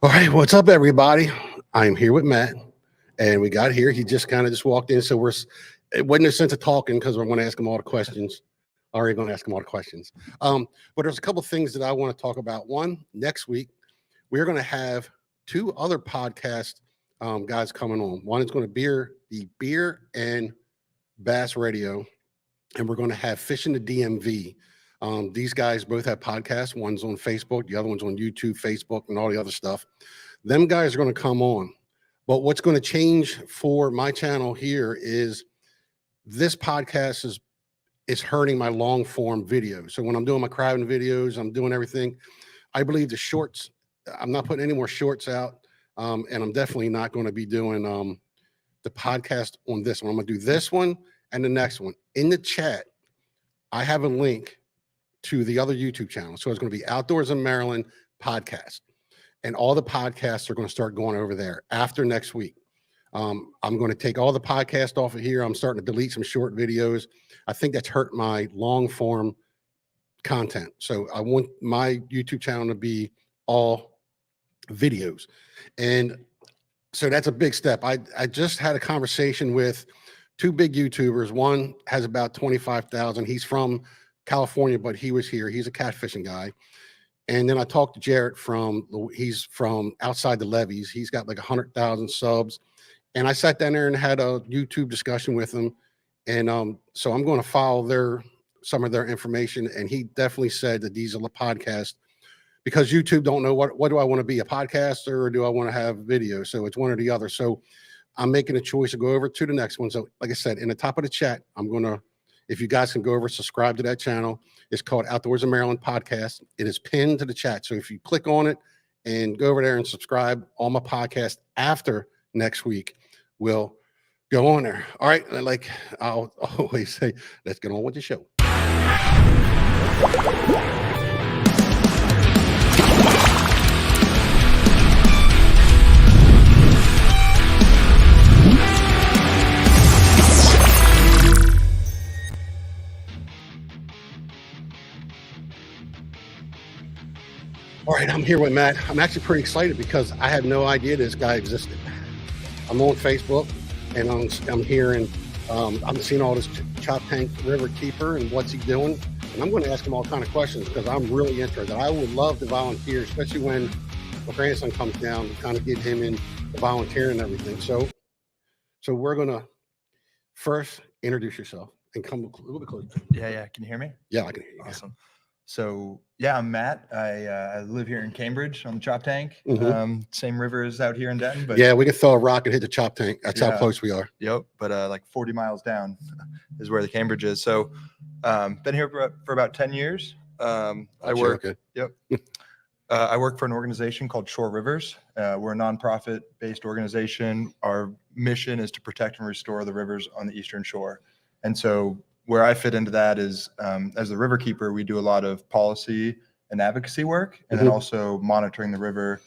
All right, what's up, everybody? I'm here with Matt, and we got here. He just kind of just walked in, so it wasn't a sense of talking because we're going to ask him all the questions. Already going to ask him all the questions. But there's a couple things that I want to talk about. One, next week we're going to have two other podcast guys coming on. One is going to be the Beer and Bass Radio, and we're going to have Fishing the DMV. These guys both have podcasts. One's on Facebook, the other one's on YouTube, Facebook, and all the other stuff. Them guys are going to come on. But what's going to change for my channel here is this podcast is hurting my long form video. So when I'm doing my crabbing videos, I'm doing everything. I believe the shorts, I'm not putting any more shorts out. And I'm definitely not going to be doing the podcast on this one. I'm going to do this one and the next one. In the chat, I have a link to the other YouTube channel. So it's going to be Outdoors in Maryland podcast. And all the podcasts are going to start going over there after next week. I'm going to take all the podcasts off of here. I'm starting to delete some short videos. I think that's hurt my long form content. So I want my YouTube channel to be all videos. And so that's a big step. I just had a conversation with two big YouTubers. One has about 25,000. He's from California, but he was here. He's a catfishing guy. And then I talked to Jarrett he's from outside the levees. He's got like 100,000 subs. And I sat down there and had a YouTube discussion with him. And so I'm going to follow some of their information. And he definitely said that these are the podcasts because YouTube don't know what do I want to be, a podcaster or do I want to have video? So it's one or the other. So I'm making a choice to go over to the next one. So like I said, in the top of the chat, if you guys can go over, subscribe to that channel. It's called Outdoors in Maryland Podcast. It is pinned to the chat. So if you click on it and go over there and subscribe, all my podcasts after next week will go on there. All right. Like I'll always say, let's get on with the show. All right, I'm here with Matt. I'm actually pretty excited because I had no idea this guy existed. I'm on Facebook, and I'm hearing, I'm seeing all this ChopTank Riverkeeper and what's he doing. And I'm going to ask him all kind of questions because I'm really interested. I would love to volunteer, especially when my grandson comes down to kind of get him in the volunteering and everything. So we're going to first introduce yourself and come a little bit closer. Yeah. Can you hear me? Yeah, I can hear you. Awesome. So yeah, I'm Matt. I live here in Cambridge on the ChopTank. Same river as out here in Denton. But yeah, we can throw a rock and hit the ChopTank. That's how close we are. Yep. But like 40 miles down is where the Cambridge is. So been here for about 10 years. I work for an organization called Shore Rivers. We're a nonprofit based organization. Our mission is to protect and restore the rivers on the Eastern Shore. And so where I fit into that is as the riverkeeper, we do a lot of policy and advocacy work, and then also monitoring the river,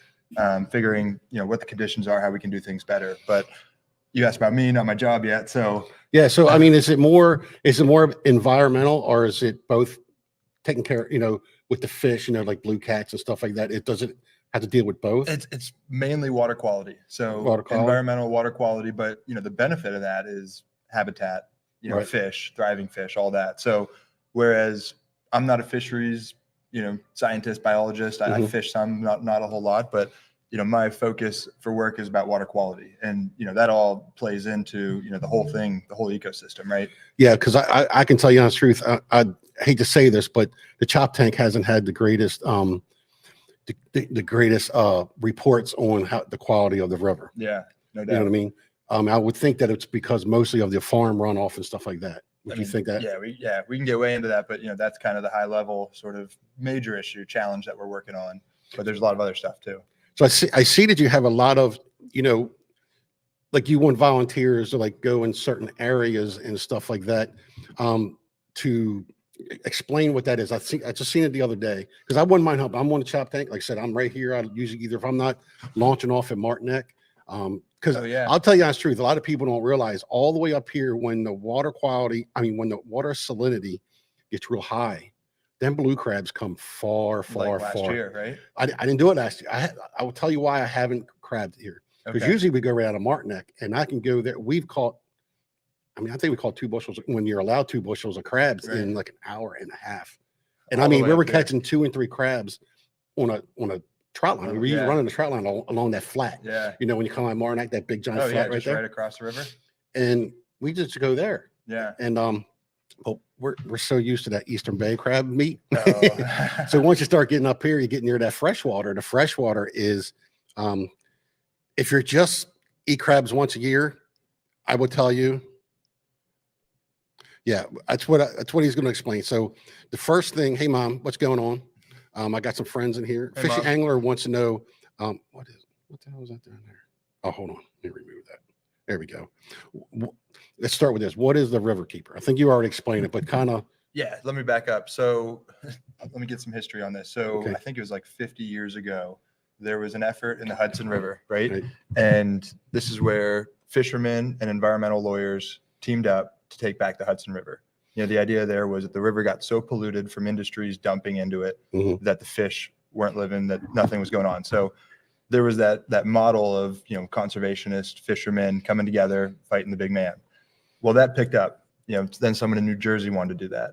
figuring what the conditions are, how we can do things better. But you asked about me, not my job yet. So yeah. So I mean, is it more environmental, or is it both taking care, with the fish, like blue cats and stuff like that? It doesn't have to deal with both. It's mainly water quality. So environmental water quality, but the benefit of that is habitat. Right. Fish, thriving fish, all that. So whereas I'm not a fisheries, scientist, biologist, I fish some, not a whole lot, but, my focus for work is about water quality. And, that all plays into, the whole thing, the whole ecosystem, right? Yeah. Cause I can tell you honest truth. I hate to say this, but the ChopTank hasn't had the greatest, the greatest reports on the quality of the river. Yeah, no doubt. You know what I mean? I would think that it's because mostly of the farm runoff and stuff like that. Would you think that? Yeah, we can get way into that, but that's kind of the high level sort of major issue challenge that we're working on. But there's a lot of other stuff too. So I see that you have a lot of, like you want volunteers to like go in certain areas and stuff like that, to explain what that is. I just seen it the other day because I wouldn't mind help. I'm on the ChopTank. Like I said, I'm right here. I usually either if I'm not launching off at Martineck, because I'll tell you honest truth, a lot of people don't realize all the way up here when the water quality, when the water salinity gets real high, them blue crabs come far, Like last far. year, right? I didn't do it last year. I will tell you why I haven't crabbed here. Because Okay. usually we go right out of Martineck, and I can go there. We've caught, I mean, I think we caught 2 bushels when you're allowed 2 bushels of crabs Right. in like an hour and a half. And All I the mean, way we up were there. catching 2 and 3 crabs on a trout line. We were Yeah. running the trout line along that flat. Yeah. You know, when you come out of Martineck, that big giant Oh flat yeah, right just there. right across the river. And we just go there. Yeah. And but we're so used to that Eastern Bay crab meat. Oh. So once you start getting up here, you get near that freshwater. The freshwater is, if you're just eat crabs once a year, I would tell you, yeah, that's what he's going to explain. So the first thing, hey mom, what's going on? I got some friends in here. Hey, Fishing Mom. angler wants to know, what the hell is that down there? Oh, hold on, let me remove that. There we go. Let's start with this. What is the Riverkeeper? I think you already explained it, but kind of. Yeah, let me back up. So let me get some history on this. So Okay. I think it was like 50 years ago, there was an effort in the Hudson River, right? Right. And this is where fishermen and environmental lawyers teamed up to take back the Hudson River. You know, the idea there was that the river got so polluted from industries dumping into it that the fish weren't living, that nothing was going on. So there was that model of, you know, conservationist fishermen coming together, fighting the big man. Well, that picked up. You know, then someone in New Jersey wanted to do that.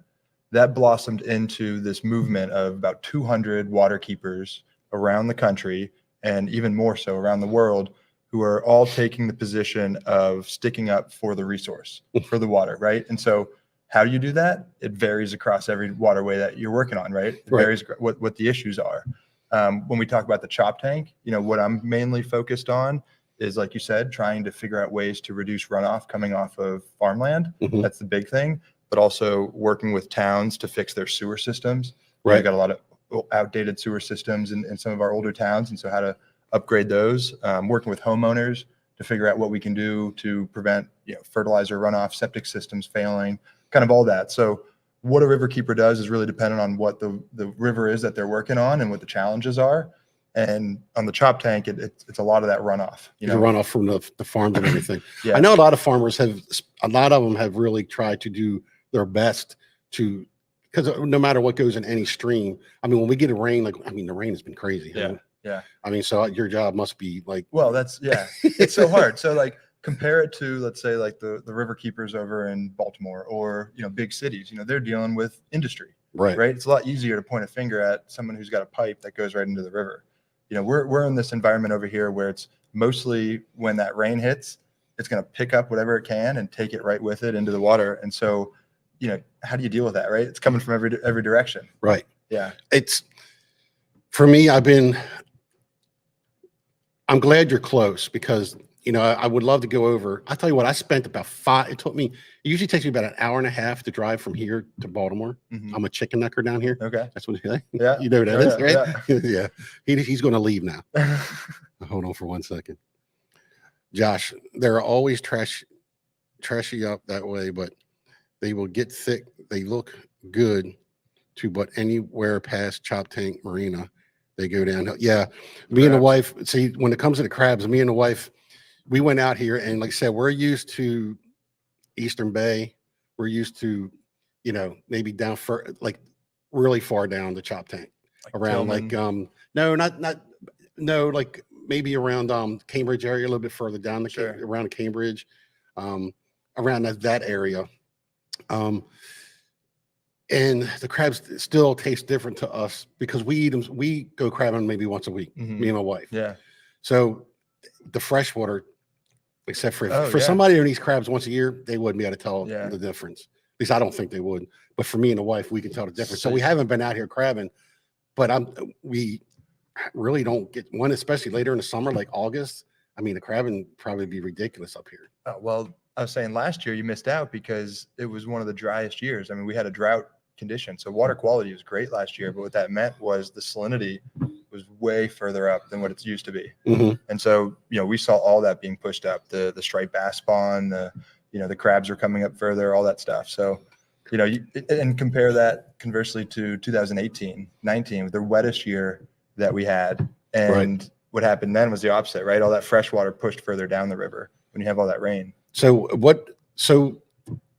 That blossomed into this movement of about 200 water keepers around the country, and even more so around the world, who are all taking the position of sticking up for the resource, for the water, right? And so how do you do that? It varies across every waterway that you're working on, right? It varies what the issues are. When we talk about the ChopTank, you know, what I'm mainly focused on is, like you said, trying to figure out ways to reduce runoff coming off of farmland. That's the big thing, but also working with towns to fix their sewer systems. Right. We've got a lot of outdated sewer systems in some of our older towns, and so how to upgrade those. Working with homeowners to figure out what we can do to prevent, you know, fertilizer runoff, septic systems failing, kind of all that. So what a Riverkeeper does is really dependent on what the river is that they're working on and what the challenges are. And on the ChopTank, it's a lot of that runoff. You know, runoff from the farms and everything. Yeah. I know a lot of farmers a lot of them have really tried to do their best to, because no matter what goes in any stream, I mean, when we get a rain, like, I mean, the rain has been crazy. Yeah. Yeah. I mean, so your job must be like, well, it's so hard. So like, compare it to, let's say, like the river keepers over in Baltimore, or, you know, big cities. You know, they're dealing with industry, right? It's a lot easier to point a finger at someone who's got a pipe that goes right into the river. You know, we're in this environment over here where it's mostly, when that rain hits, it's going to pick up whatever it can and take it right with it into the water. And so, you know, how do you deal with that, right? It's coming from every direction. Right. Yeah. It's, for me, I'm glad you're close, because, you know, I would love to go over. I tell you what, I spent about it usually takes me about an hour and a half to drive from here to Baltimore. I'm a chicken necker down here. Okay. That's what, Yeah. You know what that is, right? Yeah. Yeah. He's going to leave now. Hold on for 1 second. Josh, they're always trashy up that way, but they will get thick. They look good too, but anywhere past ChopTank Marina, they go downhill. Yeah. Me and the wife, see, when it comes to the crabs, me and the wife, we went out here, and like I said, we're used to Eastern Bay. We're used to, you know, maybe down for like really far down the ChopTank, like around Tillman. Like maybe around Cambridge area, a little bit further down around Cambridge, around that area. And the crabs still taste different to us because we eat them. We go crabbing maybe once a week, me and my wife. Yeah. So the freshwater, except for somebody who eats crabs once a year, they wouldn't be able to tell the difference. At least I don't think they would. But for me and the wife, we can tell the difference. So we haven't been out here crabbing, but we really don't get one, especially later in the summer, like August. I mean, the crabbing probably be ridiculous up here. Oh, well, I was saying last year you missed out because it was one of the driest years. I mean, we had a drought condition, so water quality was great last year, but what that meant was the salinity was way further up than what it's used to be. And so, you know, we saw all that being pushed up, the striped bass spawn, the crabs are coming up further, all that stuff. So, you know, and compare that conversely to 2018-19, the wettest year that we had. And what happened then was the opposite, right? All that fresh water pushed further down the river when you have all that rain. So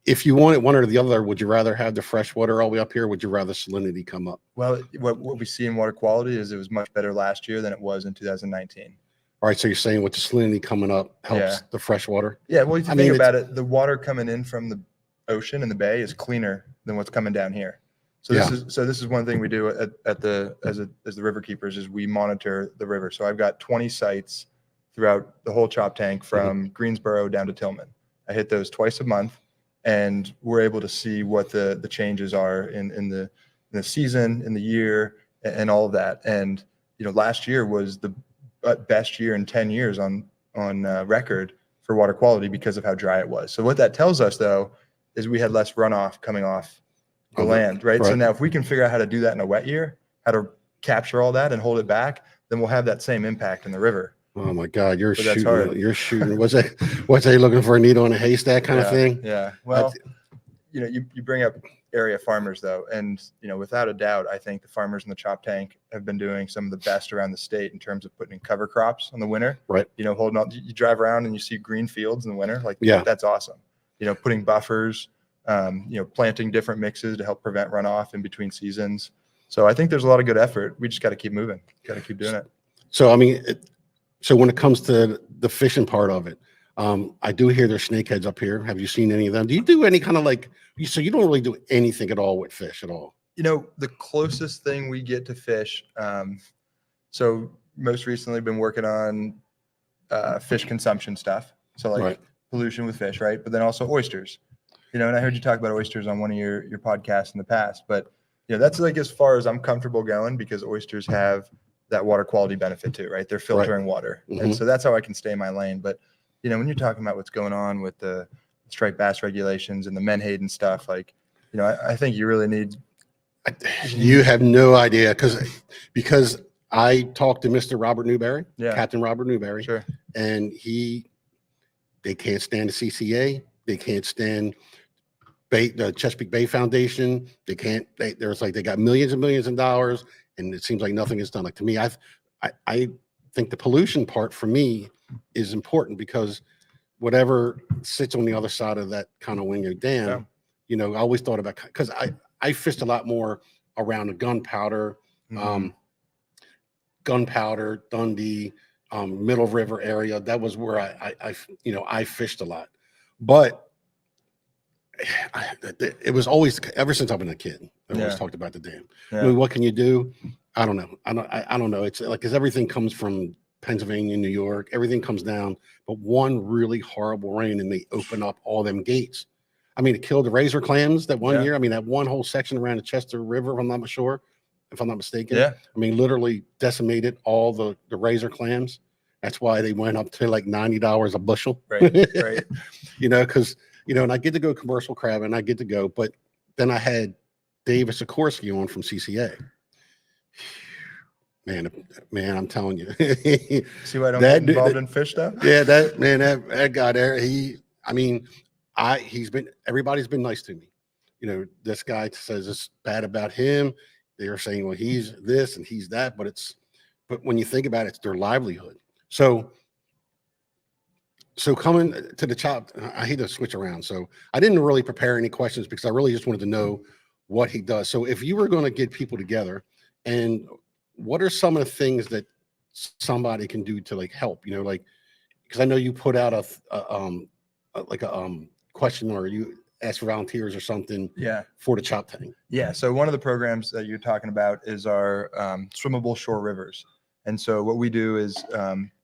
if you wanted one or the other, would you rather have the fresh water all the way up here? Or would you rather salinity come up? Well, what we see in water quality is it was much better last year than it was in 2019. All right. So you're saying with the salinity coming up helps the fresh water? Yeah. Well, if you think about it, the water coming in from the ocean and the bay is cleaner than what's coming down here. So this is one thing we do as the river keepers is we monitor the river. So I've got 20 sites throughout the whole ChopTank from Greensboro down to Tillman. I hit those twice a month, and we're able to see what the changes are in the season, in the year, and all of that. And last year was the best year in 10 years on record for water quality because of how dry it was. So what that tells us, though, is we had less runoff coming off the land, right? So now if we can figure out how to do that in a wet year, how to capture all that and hold it back, then we'll have that same impact in the river. Oh my God, you're shooting. What's they looking for, a needle in a haystack kind of thing? Yeah. Well, you bring up area farmers though, and without a doubt, I think the farmers in the ChopTank have been doing some of the best around the state in terms of putting in cover crops in the winter. Right. Holding on. You drive around and you see green fields in the winter. That's awesome. Putting buffers, planting different mixes to help prevent runoff in between seasons. So I think there's a lot of good effort. We just got to keep moving. Got to keep doing it. So I mean, so when it comes to the fishing part of it, I do hear there's snakeheads up here. Have you seen any of them? Do you do any kind of so you don't really do anything at all with fish at all? The closest thing we get to fish. So most recently been working on fish consumption stuff. So pollution with fish, right? But then also oysters. And I heard you talk about oysters on one of your podcasts in the past, but that's as far as I'm comfortable going, because oysters have that water quality benefit too, right? They're filtering water. And so that's how I can stay in my lane. But when you're talking about what's going on with the striped bass regulations and the menhaden stuff, I think you really need. You have no idea, because I talked to Mr. Robert Newberry, Captain Robert Newberry, and they can't stand the CCA. They can't stand the Chesapeake Bay Foundation. They can't. They got millions and millions of dollars, and it seems like nothing is done. To me, I think the pollution part for me is important, because whatever sits on the other side of that kind of Wingo Dam, I always thought about, because I fished a lot more around the gunpowder, Dundee, Middle River area. That was where I fished a lot, but it was always, ever since I've been a kid, I always talked about the dam. I mean, what can you do? I don't know. I don't know. It's because everything comes from Pennsylvania, New York, everything comes down, but one really horrible rain and they open up all them gates. I mean, it killed the razor clams that one year. I mean, that one whole section around the Chester River, if I'm not mistaken. I mean, literally decimated all the razor clams. That's why they went up to like $90 a bushel. Right. Because and I get to go commercial crab, and I get to go, but then I had David Sikorsky on from CCA. Man, I'm telling you. See why I don't get involved in fish stuff? Yeah, that guy there, everybody's been nice to me. This guy says it's bad about him. They're saying, well, he's this and he's that, but when you think about it, it's their livelihood. So coming to the chop, I hate to switch around. So I didn't really prepare any questions, because I really just wanted to know what he does. So if you were going to get people together, and what are some of the things that somebody can do to help, because I know you put out a question, or you ask for volunteers or something for the ChopTank. Yeah. So one of the programs that you're talking about is our swimmable shore rivers. And so what we do is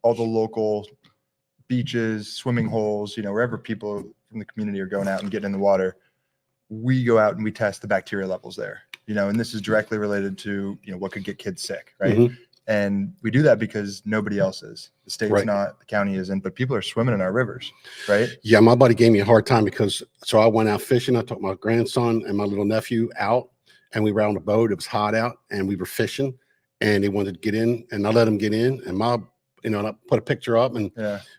all the local beaches, swimming holes, wherever people from the community are going out and getting in the water, we go out and we test the bacteria levels there, and this is directly related to, what could get kids sick. Right. And we do that because nobody else is. The state's not, the county isn't, but people are swimming in our rivers. Right. Yeah. My buddy gave me a hard time, because I went out fishing. I took my grandson and my little nephew out, and we were on a boat. It was hot out, and we were fishing, and they wanted to get in, and I let them get in, and and I put a picture up, and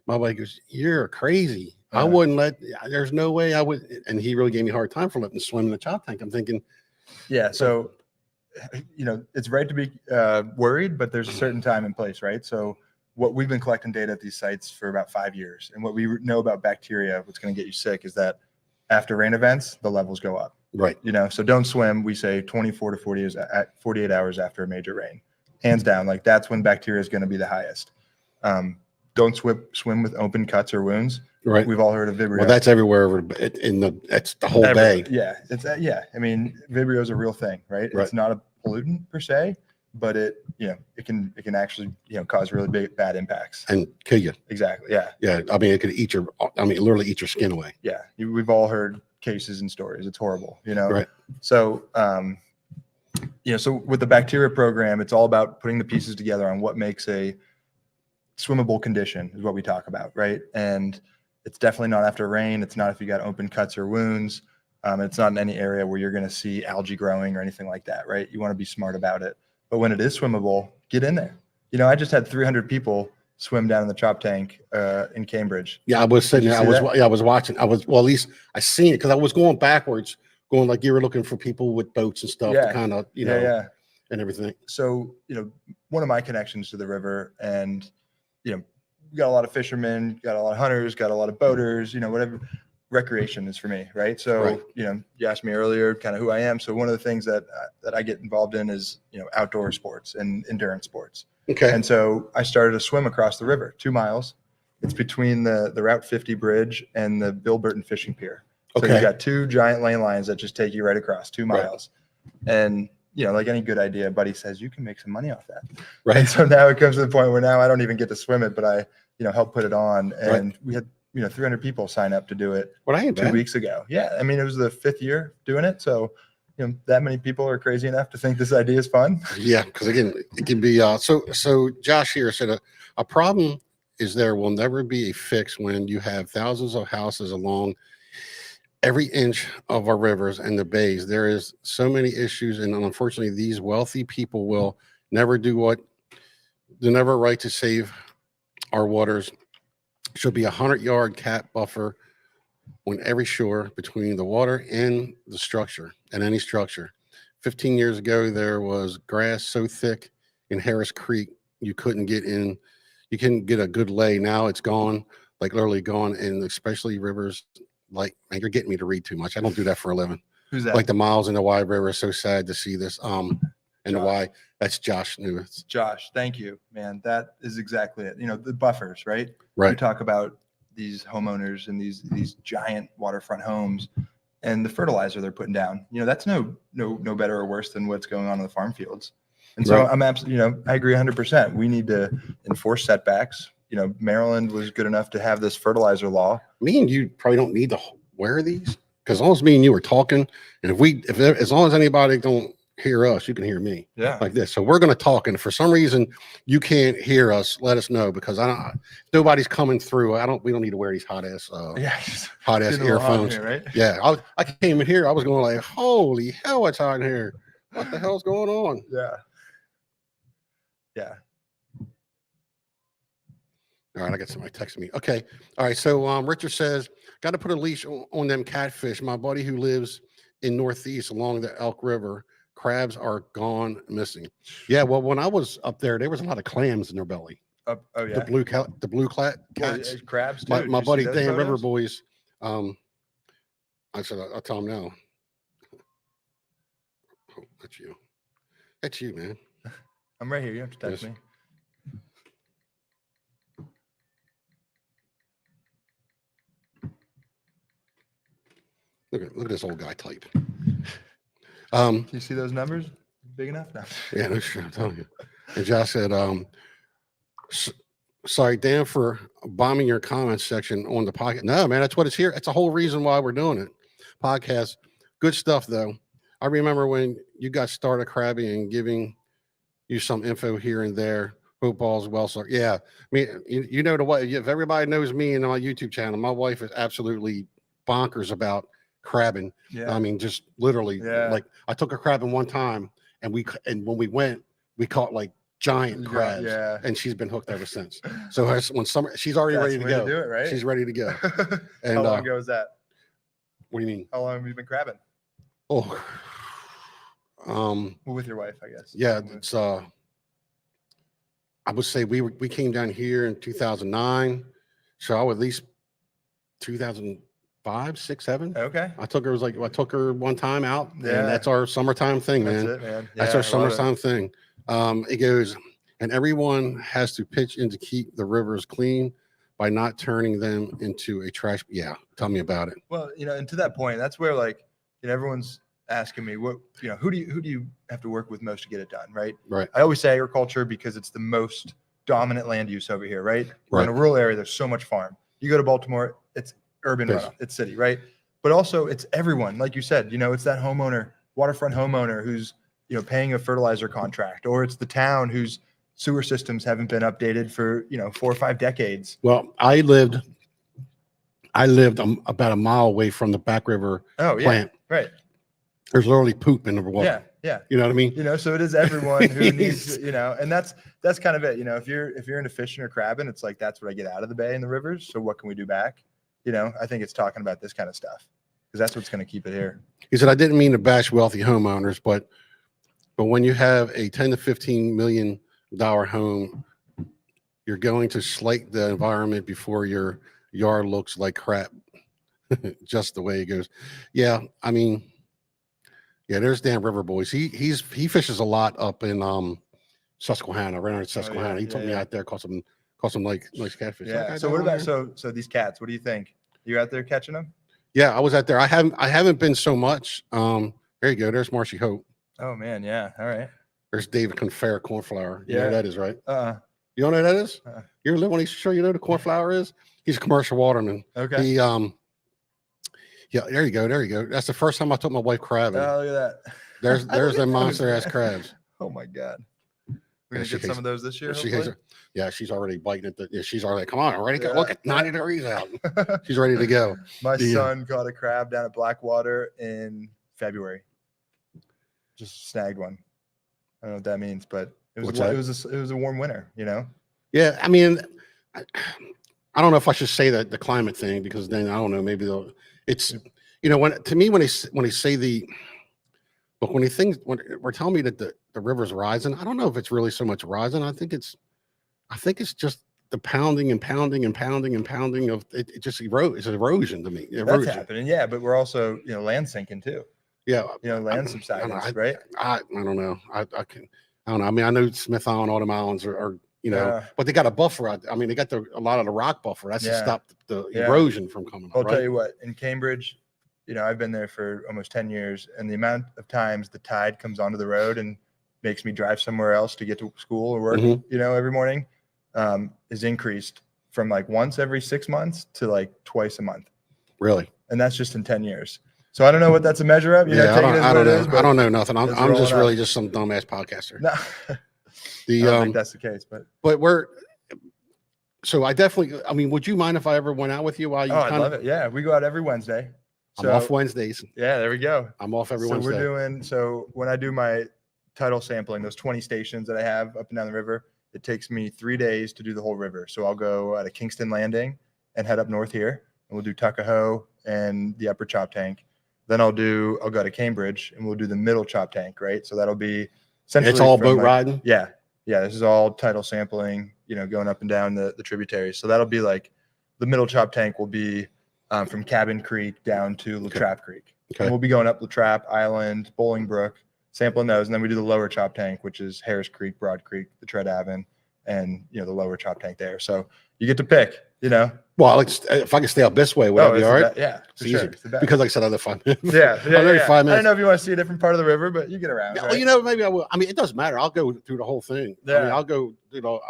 my buddy goes, "You're crazy. I wouldn't there's no way I would." And he really gave me a hard time for letting them swim in the ChopTank. I'm thinking, so, it's right to be worried, but there's a certain time and place, right? So what we've been collecting data at these sites for about 5 years, and what we know about bacteria, what's going to get you sick, is that after rain events, the levels go up. Right. You know, so don't swim. We say 24 to 48 hours after a major rain, hands down. Like that's when bacteria is going to be the highest. Don't swim with open cuts or wounds. Right. We've all heard of Vibrio. Well, that's everywhere that's the whole bay. Yeah. It's yeah. I mean, Vibrio is a real thing, right? Right. It's not a pollutant per se, but it can actually, cause really bad impacts and kill you. Exactly. Yeah. Yeah. I mean, it could literally eat your skin away. Yeah. We've all heard cases and stories. It's horrible, Right. So, so with the bacteria program, it's all about putting the pieces together on what makes a swimmable condition is what we talk about. Right. And it's definitely not after rain. It's not if you got open cuts or wounds. It's not in any area where you're going to see algae growing or anything like that. Right. You want to be smart about it. But when it is swimmable, get in there. I just had 300 people swim down in the ChopTank in Cambridge. Yeah, I was sitting there. I was watching. At least I seen it because I was going backwards, going like you were looking for people with boats and stuff to kind of, and everything. So, one of my connections to the river, and, we got a lot of fishermen, got a lot of hunters, got a lot of boaters, whatever. Recreation is for me, right? So, right. You asked me earlier kind of who I am. So one of the things that I get involved in is, outdoor sports and endurance sports. Okay. And so I started to swim across the river, 2 miles. It's between the Route 50 bridge and the Bill Burton fishing pier. So you got 2 giant lane lines that just take you right across 2 miles. Right. And, like any good idea, buddy says, you can make some money off that. Right. And so now it comes to the point where now I don't even get to swim it, but I, help put it on. And we had, 300 people sign up to do it 2 weeks ago. Yeah. I mean, it was the 5th year doing it. So, that many people are crazy enough to think this idea is fun. Yeah. Because again, it can be, so Josh here said a problem is there will never be a fix when you have thousands of houses along every inch of our rivers and the bays. There is so many issues. And unfortunately, these wealthy people will never do they never right to save our waters. Should be 100-yard cap buffer on every shore between the water and the structure and any structure. 15 years ago, there was grass so thick in Harris Creek, you couldn't get in. You couldn't get a good lay. Now it's gone, like literally gone. And especially rivers like, man, you're getting me to read too much. I don't do that for a living. Who's that? Like the Miles and the Wye River. So sad to see this. And the Wye, that's Josh Newitz. Josh, thank you, man. That is exactly it. The buffers, right? Right. We talk about these homeowners and these giant waterfront homes and the fertilizer they're putting down. That's no better or worse than what's going on in the farm fields. And so I'm absolutely, I agree 100%. We need to enforce setbacks. Maryland was good enough to have this fertilizer law. Me and you probably don't need to wear these because as long as me and you are talking, and if as long as anybody don't hear us, you can hear me. Yeah. Like this. So we're going to talk, and if for some reason you can't hear us, let us know because nobody's coming through. We don't need to wear these hot ass earphones. Here, right? Yeah. I came in here. I was going like, holy hell, it's hot in here. What the hell's going on? Yeah. Yeah. All right, I got somebody texting me. Okay. All right. So Richard says, got to put a leash on them catfish. My buddy who lives in Northeast along the Elk River, crabs are gone missing. Yeah. Well, when I was up there was a lot of clams in their belly. Oh yeah. The blue cats. Crabs too. My buddy Dan River Boys. I said, I'll tell him now. Oh, that's you. That's you, man. I'm right here. You have to text me. Look at this old guy type. Do you see those numbers? Big enough now? Yeah, no shit, I'm telling you. And Josh said, sorry, Dan, for bombing your comments section on the podcast. No, man, that's what it's here. It's the whole reason why we're doing it. Podcast. Good stuff, though. I remember when you got started crabbing and giving you some info here and there. Football's well, so yeah. I mean, you know the way. If everybody knows me and my YouTube channel, my wife is absolutely bonkers about crabbing. Yeah. I mean, just literally, like I took a crabbing one time, and when we went, we caught like giant crabs. Yeah. And she's been hooked ever since. So when she's already ready to go. Do it, right? She's ready to go. And how long ago was that? What do you mean? How long have you been crabbing? Oh, well, with your wife, I guess. Yeah, it's I would say we came down here in 2009, so I would at least 2000 5, 6, 7. Okay. I took her one time out, and Yeah. that's our summertime thing, man. That's it, man. That's Yeah, our I love it. summertime thing. It goes, and everyone has to pitch in to keep the rivers clean by not turning them into a trash. Yeah, tell me about it. Well, and to that point, that's where like, everyone's asking me who do you have to work with most to get it done, right? Right. I always say agriculture because it's the most dominant land use over here, right? We're in a Right. rural area. There's so much farm. You go to Baltimore, it's urban Yes. runoff, it's city, right? But also it's everyone, like you said, it's that homeowner, waterfront homeowner who's, paying a fertilizer contract, or it's the town whose sewer systems haven't been updated for, 4 or 5 decades. Well, I lived about a mile away from the Back River plant. Yeah, right. There's literally poop in the water. Yeah, yeah. You know what I mean? So it is everyone who needs, and that's kind of it. If you're into fishing or crabbing, it's like, that's what I get out of the bay and the rivers. So what can we do back? I think it's talking about this kind of stuff because that's what's going to keep it here. He said, I didn't mean to bash wealthy homeowners, but when you have a 10 to 15 million dollar home, you're going to slight the environment before your yard looks like crap. Just the way it goes. Yeah, I mean, yeah, there's Dan River Boys. He fishes a lot up in Susquehanna, right on Susquehanna. yeah, He took me out there, caught some like nice catfish. Yeah. Okay, So what down about there. so these cats? What do you think? You out there catching them? Yeah, I was out there. I haven't been so much. There you go. There's Marshy Hope. Oh man, yeah. All right. There's David Confair cornflower. You know who that is, right? You don't know who that is? You ever live on East Shore? You know who the cornflower is? He's a commercial waterman. Okay. He yeah, there you go. There you go. That's the first time I took my wife crabbing. Oh, look at that. There's them monster ass crabs. Oh my God. We're Yeah, gonna get some of those this year. She's already biting it. Yeah, she's already come on, already Yeah. look at 90 degrees out. She's ready to go. My son caught a crab down at Blackwater in February. Just snagged one. I don't know what that means, but it was it was a warm winter, Yeah, I mean, I don't know if I should say that the climate thing, because then I don't know, maybe it's when they say when we're telling me that the river's rising, I don't know if it's really so much rising. I think it's just the pounding and pounding and pounding and pounding of it. It just it's erosion to me. That's happening, yeah. But we're also land sinking too. Yeah, land subsidence, right? I don't know. I don't know. I mean, I know Smith Island, all them islands are but they got a buffer out there. I mean, they got a lot of the rock buffer. That's to stop the erosion from coming. I'll tell you what, in Cambridge, I've been there for almost 10 years, and the amount of times the tide comes onto the road and makes me drive somewhere else to get to school or work, every morning, is increased from like once every 6 months to like twice a month. Really? And that's just in 10 years. So I don't know what that's a measure of. I don't know. I don't know nothing. I'm just really just some dumbass podcaster. No. I don't think that's the case, but so I definitely, I mean, would you mind if I ever went out with you while you I love it. Yeah. We go out every Wednesday. I'm off Wednesdays. Yeah, there we go. I'm off every Wednesday. So when I do my tidal sampling, those 20 stations that I have up and down the river, it takes me 3 days to do the whole river. So I'll go out of Kingston Landing and head up north here, and we'll do Tuckahoe and the upper ChopTank. Then I'll go to Cambridge and we'll do the middle ChopTank, right? So that'll be essentially it's all boat riding. Yeah. Yeah. This is all tidal sampling, going up and down the tributaries. So that'll be like the middle ChopTank will be from Cabin Creek down to Latrap Creek. Okay. And we'll be going up Latrap Island, Bolingbrook, sampling those. And then we do the lower ChopTank, which is Harris Creek, Broad Creek, the Tread Avon, and the lower ChopTank there. So you get to pick, Well, if I can stay up this way, would that be all right? Yeah, it's easy. Because like I said, I live 5 minutes. Yeah. 5 minutes. I don't know if you want to see a different part of the river, but you get around. Yeah, right? Well, maybe I will. I mean, it doesn't matter. I'll go through the whole thing. Yeah. I mean, I'll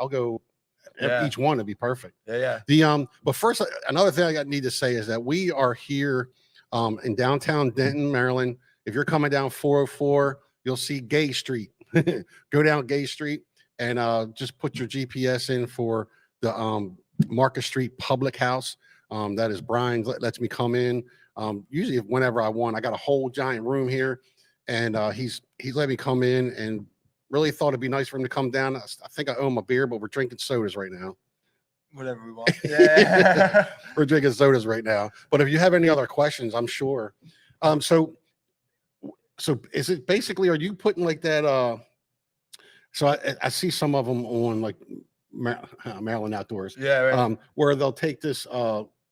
go each one to be perfect. Yeah. But first, another thing I need to say is that we are here in downtown Denton, Maryland. If you're coming down 404, you'll see Gay Street. Go down Gay Street and just put your GPS in for the Market Street Public House. That is Brian lets me come in. Usually whenever I want, I got a whole giant room here, and he's let me come in, and really thought it'd be nice for him to come down. I think I owe him a beer, but we're drinking sodas right now. Whatever we want. Yeah. We're drinking sodas right now. But if you have any other questions, I'm sure. So is it basically, are you putting like that? So I see some of them on like Maryland Outdoors. Yeah. Right. Where they'll take this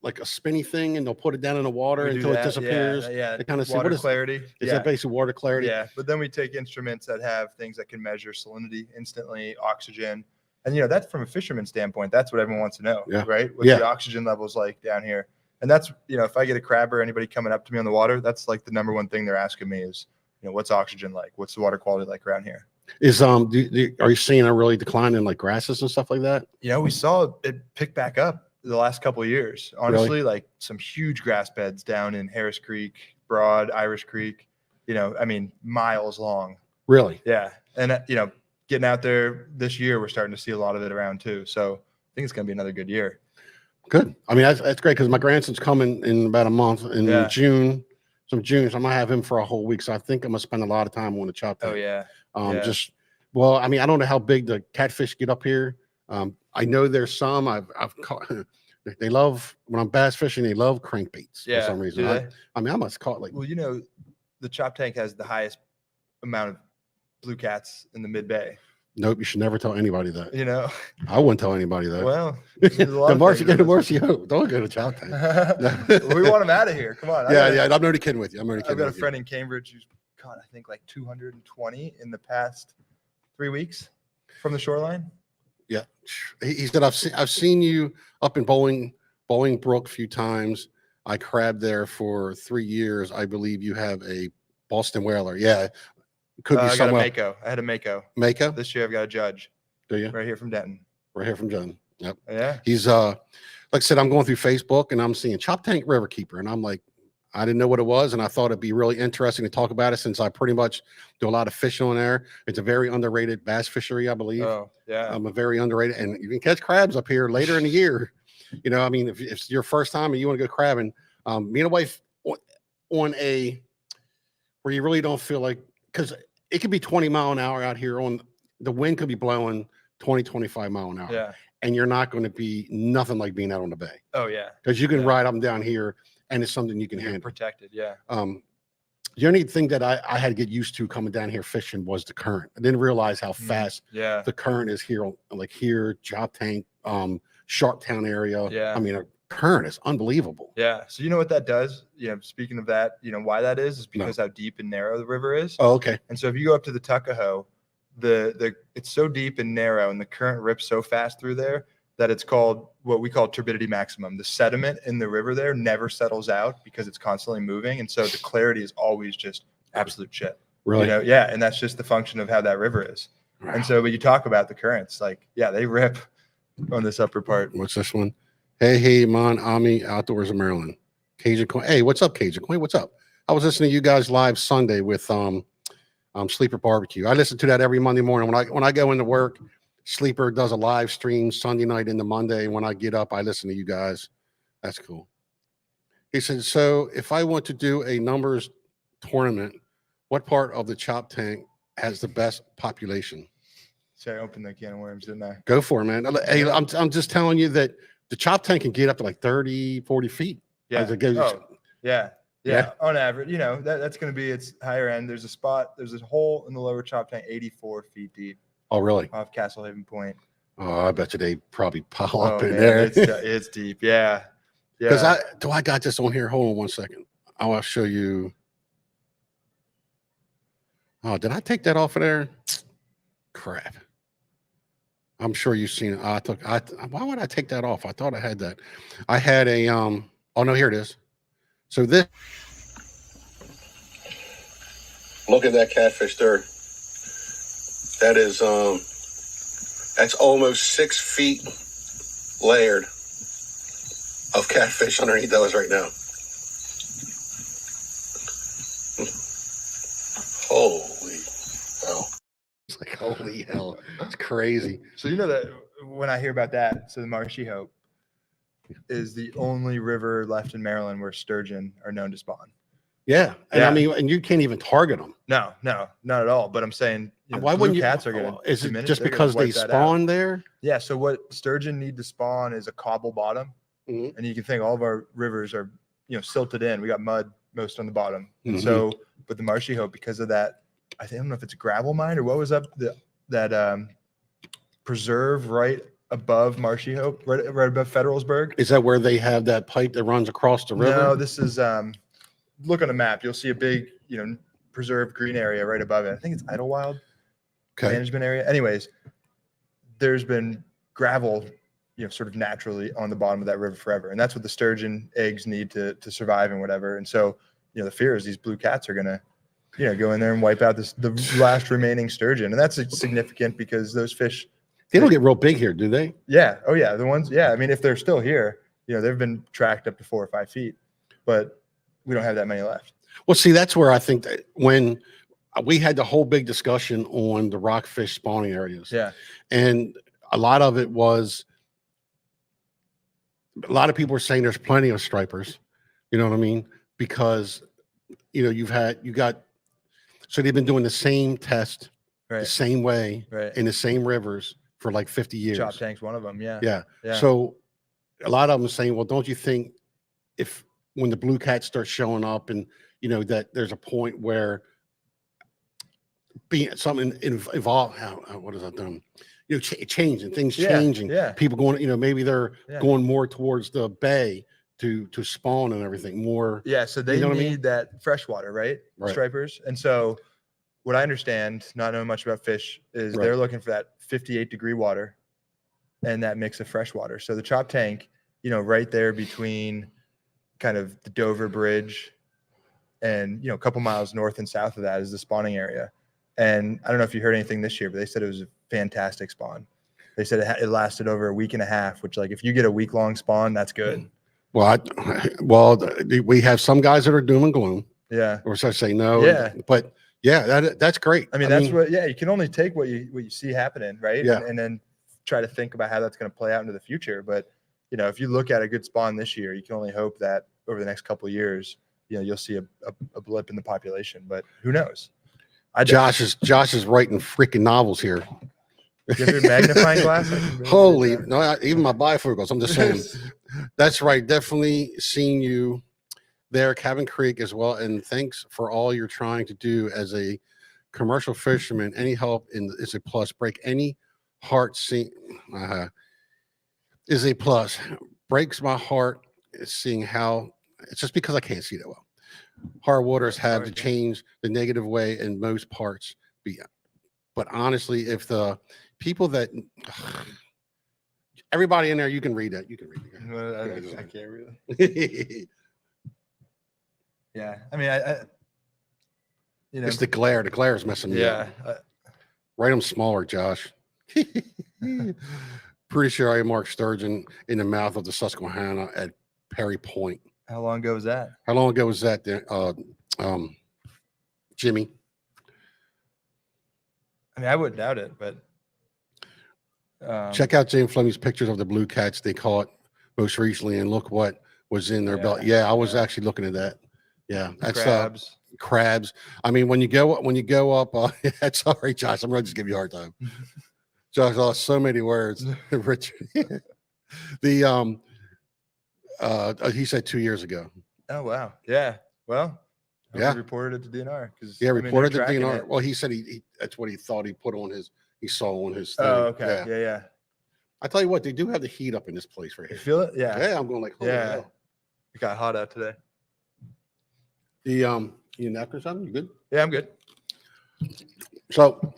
like like a spinny thing, and they'll put it down in the water We do until it that, disappears. Yeah, They kind of say, water what is clarity. is that basically water clarity? Yeah, but then we take instruments that have things that can measure salinity instantly, oxygen, and that's from a fisherman standpoint. That's what everyone wants to know, right? What's the oxygen levels like down here? And that's if I get a crabber, anybody coming up to me on the water, that's like the number one thing they're asking me is, what's oxygen like? What's the water quality like around here? Is are you seeing a really decline in like grasses and stuff like that? We saw it pick back up the last couple of years. Honestly, like some huge grass beds down in Harris Creek, Broad, Irish Creek. I mean, miles long. Really? Yeah, and getting out there this year, we're starting to see a lot of it around too. So I think it's going to be another good year. Good. I mean, that's great because my grandson's coming in about a month in June. So I'm gonna have him for a whole week. So I think I'm gonna spend a lot of time on the chop tank. Oh yeah. Well, I mean, I don't know how big the catfish get up here. I know there's some I've caught. They love when I'm bass fishing. They love crankbaits for some reason. I mean, I must caught like. Well, the chop tank has the highest amount of blue cats in the mid bay. Nope, you should never tell anybody that. I wouldn't tell anybody that. Well, the more you hope. Don't go to chop tank. We want them out of here. Come on. I'm already kidding with you. I've got a friend in Cambridge who's caught, I think, like 220 in the past 3 weeks from the shoreline. Yeah, he said I've seen you up in Bolingbrook a few times. I crabbed there for 3 years. I believe you have a Boston whaler. Yeah. Could be I somewhere. I had a Mako. Mako? This year I've got a Judge. Do you? Right here from Denton. Right here from Denton. Yep. Yeah. He's like I said, I'm going through Facebook and I'm seeing ChopTank Riverkeeper, and I'm like, I didn't know what it was, and I thought it'd be really interesting to talk about it since I pretty much do a lot of fishing on there. It's a very underrated bass fishery, I believe. Oh yeah. I'm a very underrated, and you can catch crabs up here later in the year. I mean, if it's your first time and you want to go crabbing, me and a wife on a where you really don't feel like, because it could be 20 mile an hour out here on the wind could be blowing 20, 25 mile an hour. Yeah. And you're not going to be nothing like being out on the bay. Oh yeah. Because you can ride up and down here and it's something you can handle. Protected. Yeah. The only thing that I had to get used to coming down here fishing was the current. I didn't realize how fast the current is here, like here, ChopTank, Sharptown area. Yeah. I mean, a current is unbelievable. Yeah. So you know what that does? Speaking of that, why that is because how deep and narrow the river is. Oh, okay. And so if you go up to the Tuckahoe, it's so deep and narrow and the current rips so fast through there that it's called what we call turbidity maximum. The sediment in the river there never settles out because it's constantly moving. And so the clarity is always just absolute shit. Really? Yeah. And that's just the function of how that river is. Wow. And so when you talk about the currents, they rip on this upper part. What's this one? Hey, Mon Ami Outdoors of Maryland. Cajun Coin. Hey, what's up, Cajun Coin? What's up? I was listening to you guys live Sunday with Sleeper Barbecue. I listen to that every Monday morning. When I go into work, Sleeper does a live stream Sunday night into Monday. When I get up, I listen to you guys. That's cool. He said, so if I want to do a numbers tournament, what part of the chop tank has the best population? So I opened the can of worms, didn't I? Go for it, man. Hey, I'm just telling you that the chop tank can get up to like 30, 40 feet. Yeah. As it goes. Yeah. On average, that's going to be its higher end. There's a hole in the lower chop tank, 84 feet deep. Oh, really? Off Castle Haven Point. Oh, I bet you they probably pile up in there. It's deep. Yeah. Because I got this on here. Hold on 1 second. I'll show you. Oh, did I take that off of there? Crap. I'm sure you've seen it. Why would I take that off? I thought I had that. I had a oh no, here it is. So this, look at that catfish there. That is that's almost 6 feet layered of catfish underneath those right now. Holy hell. It's like, holy hell. It's crazy. So that when I hear about that, so the Marshy Hope is the only river left in Maryland where sturgeon are known to spawn. Yeah. And I mean, and you can't even target them. No, not at all. But I'm saying, why wouldn't you? Cats are going to. Is it just because they spawn there? Yeah. So what sturgeon need to spawn is a cobble bottom. Mm-hmm. And you can think all of our rivers are, silted in. We got mud most on the bottom. Mm-hmm. And so, but the Marshy Hope, because of that, I don't know if it's a gravel mine or what was up that preserve right above Marshy Hope, right above Federalsburg. Is that where they have that pipe that runs across the river? No, this is look on a map. You'll see a big, preserved green area right above it. I think it's Idlewild management area. Anyways, there's been gravel, sort of naturally on the bottom of that river forever, and that's what the sturgeon eggs need to survive and whatever. And so, the fear is these blue cats are gonna, go in there and wipe out the last remaining sturgeon, and that's significant because those fish. They don't get real big here, do they? Yeah. Oh yeah. The ones. Yeah. I mean, if they're still here, they've been tracked up to 4 or 5 feet, but we don't have that many left. Well, see, that's where I think that when we had the whole big discussion on the rockfish spawning areas. Yeah. And a lot of it was, a lot of people are saying there's plenty of stripers, you know what I mean? Because, so they've been doing the same test, the same way, in the same rivers for like 50 years. ChopTank's one of them. Yeah. Yeah. So a lot of them are saying, well, don't you think when the blue cats start showing up and, that there's a point where being something evolve, what is that done? Changing, things changing, people going, maybe they're going more towards the bay to spawn and everything more. Yeah. So they need that freshwater, right? Stripers. And so what I understand, not knowing much about fish, is they're looking for that 58-degree water and that mix of fresh water. So the ChopTank, right there between kind of the Dover Bridge and, a couple miles north and south of that is the spawning area. And I don't know if you heard anything this year, but they said it was a fantastic spawn. They said it lasted over a week and a half, which, like, if you get a week-long spawn, that's good. Well, we have some guys that are doom and gloom. Yeah. Or so I say no. Yeah. But that's great. I mean, you can only take what you see happening, right? Yeah. And then try to think about how that's going to play out into the future. But, if you look at a good spawn this year, you can only hope that over the next couple of years, you'll see a blip in the population. But who knows? Josh is writing freaking novels here. Give your magnifying glass. Holy, no, even my bifocals. I'm just saying. That's right. Definitely seeing you there, Cabin Creek as well. And thanks for all you're trying to do as a commercial fisherman. Any help is a plus. Break any heart is a plus. Breaks my heart seeing how it's just because I can't see that well. Hard waters have to change the negative way in most parts. But honestly, if the people that everybody in there, you can read that. You can read it. I can't read it. Yeah. I mean, it's the glare. The glare is messing me up. Write them smaller, Josh. Pretty sure I marked sturgeon in the mouth of the Susquehanna at Perry Point. How long ago was that? How long ago was that, Jimmy? I mean, I wouldn't doubt it, but check out James Fleming's pictures of the blue cats they caught most recently, and look what was in their belt. Yeah, I was actually looking at that. Yeah, that's crabs. I mean, when you go up, sorry, Josh, I'm going to just give you a hard time. Josh lost so many words. Richard, he said 2 years ago. Oh wow, yeah. Well, yeah, reported it to DNR because reported to DNR. Well, he said he that's what he thought he put on he saw on his thing. Oh, okay, yeah. I tell you what, they do have the heat up in this place right here. You feel it? Yeah. Yeah, I'm going like, holy hell. It got hot out today. You napkin or something? You good? Yeah, I'm good. So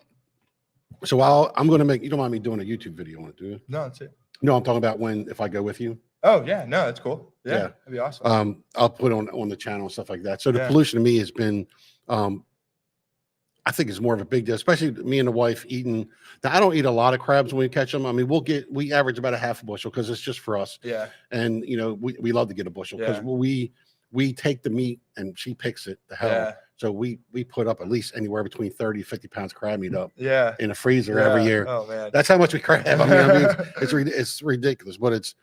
I'm going to make, you don't mind me doing a YouTube video on it, do you? No, that's it. No, I'm talking about if I go with you. Oh yeah, no, that's cool. Yeah, that'd be awesome. I'll put on the channel and stuff like that. So the pollution to me has been, I think it's more of a big deal, especially me and the wife eating. Now, I don't eat a lot of crabs when we catch them. I mean, we average about a half a bushel because it's just for us. Yeah. And we love to get a bushel because we take the meat and she picks it the hell. Yeah. So we put up at least anywhere between 30 to 50 pounds of crab meat up in a freezer every year. Oh man. That's how much we crab. I mean, it's ridiculous, but it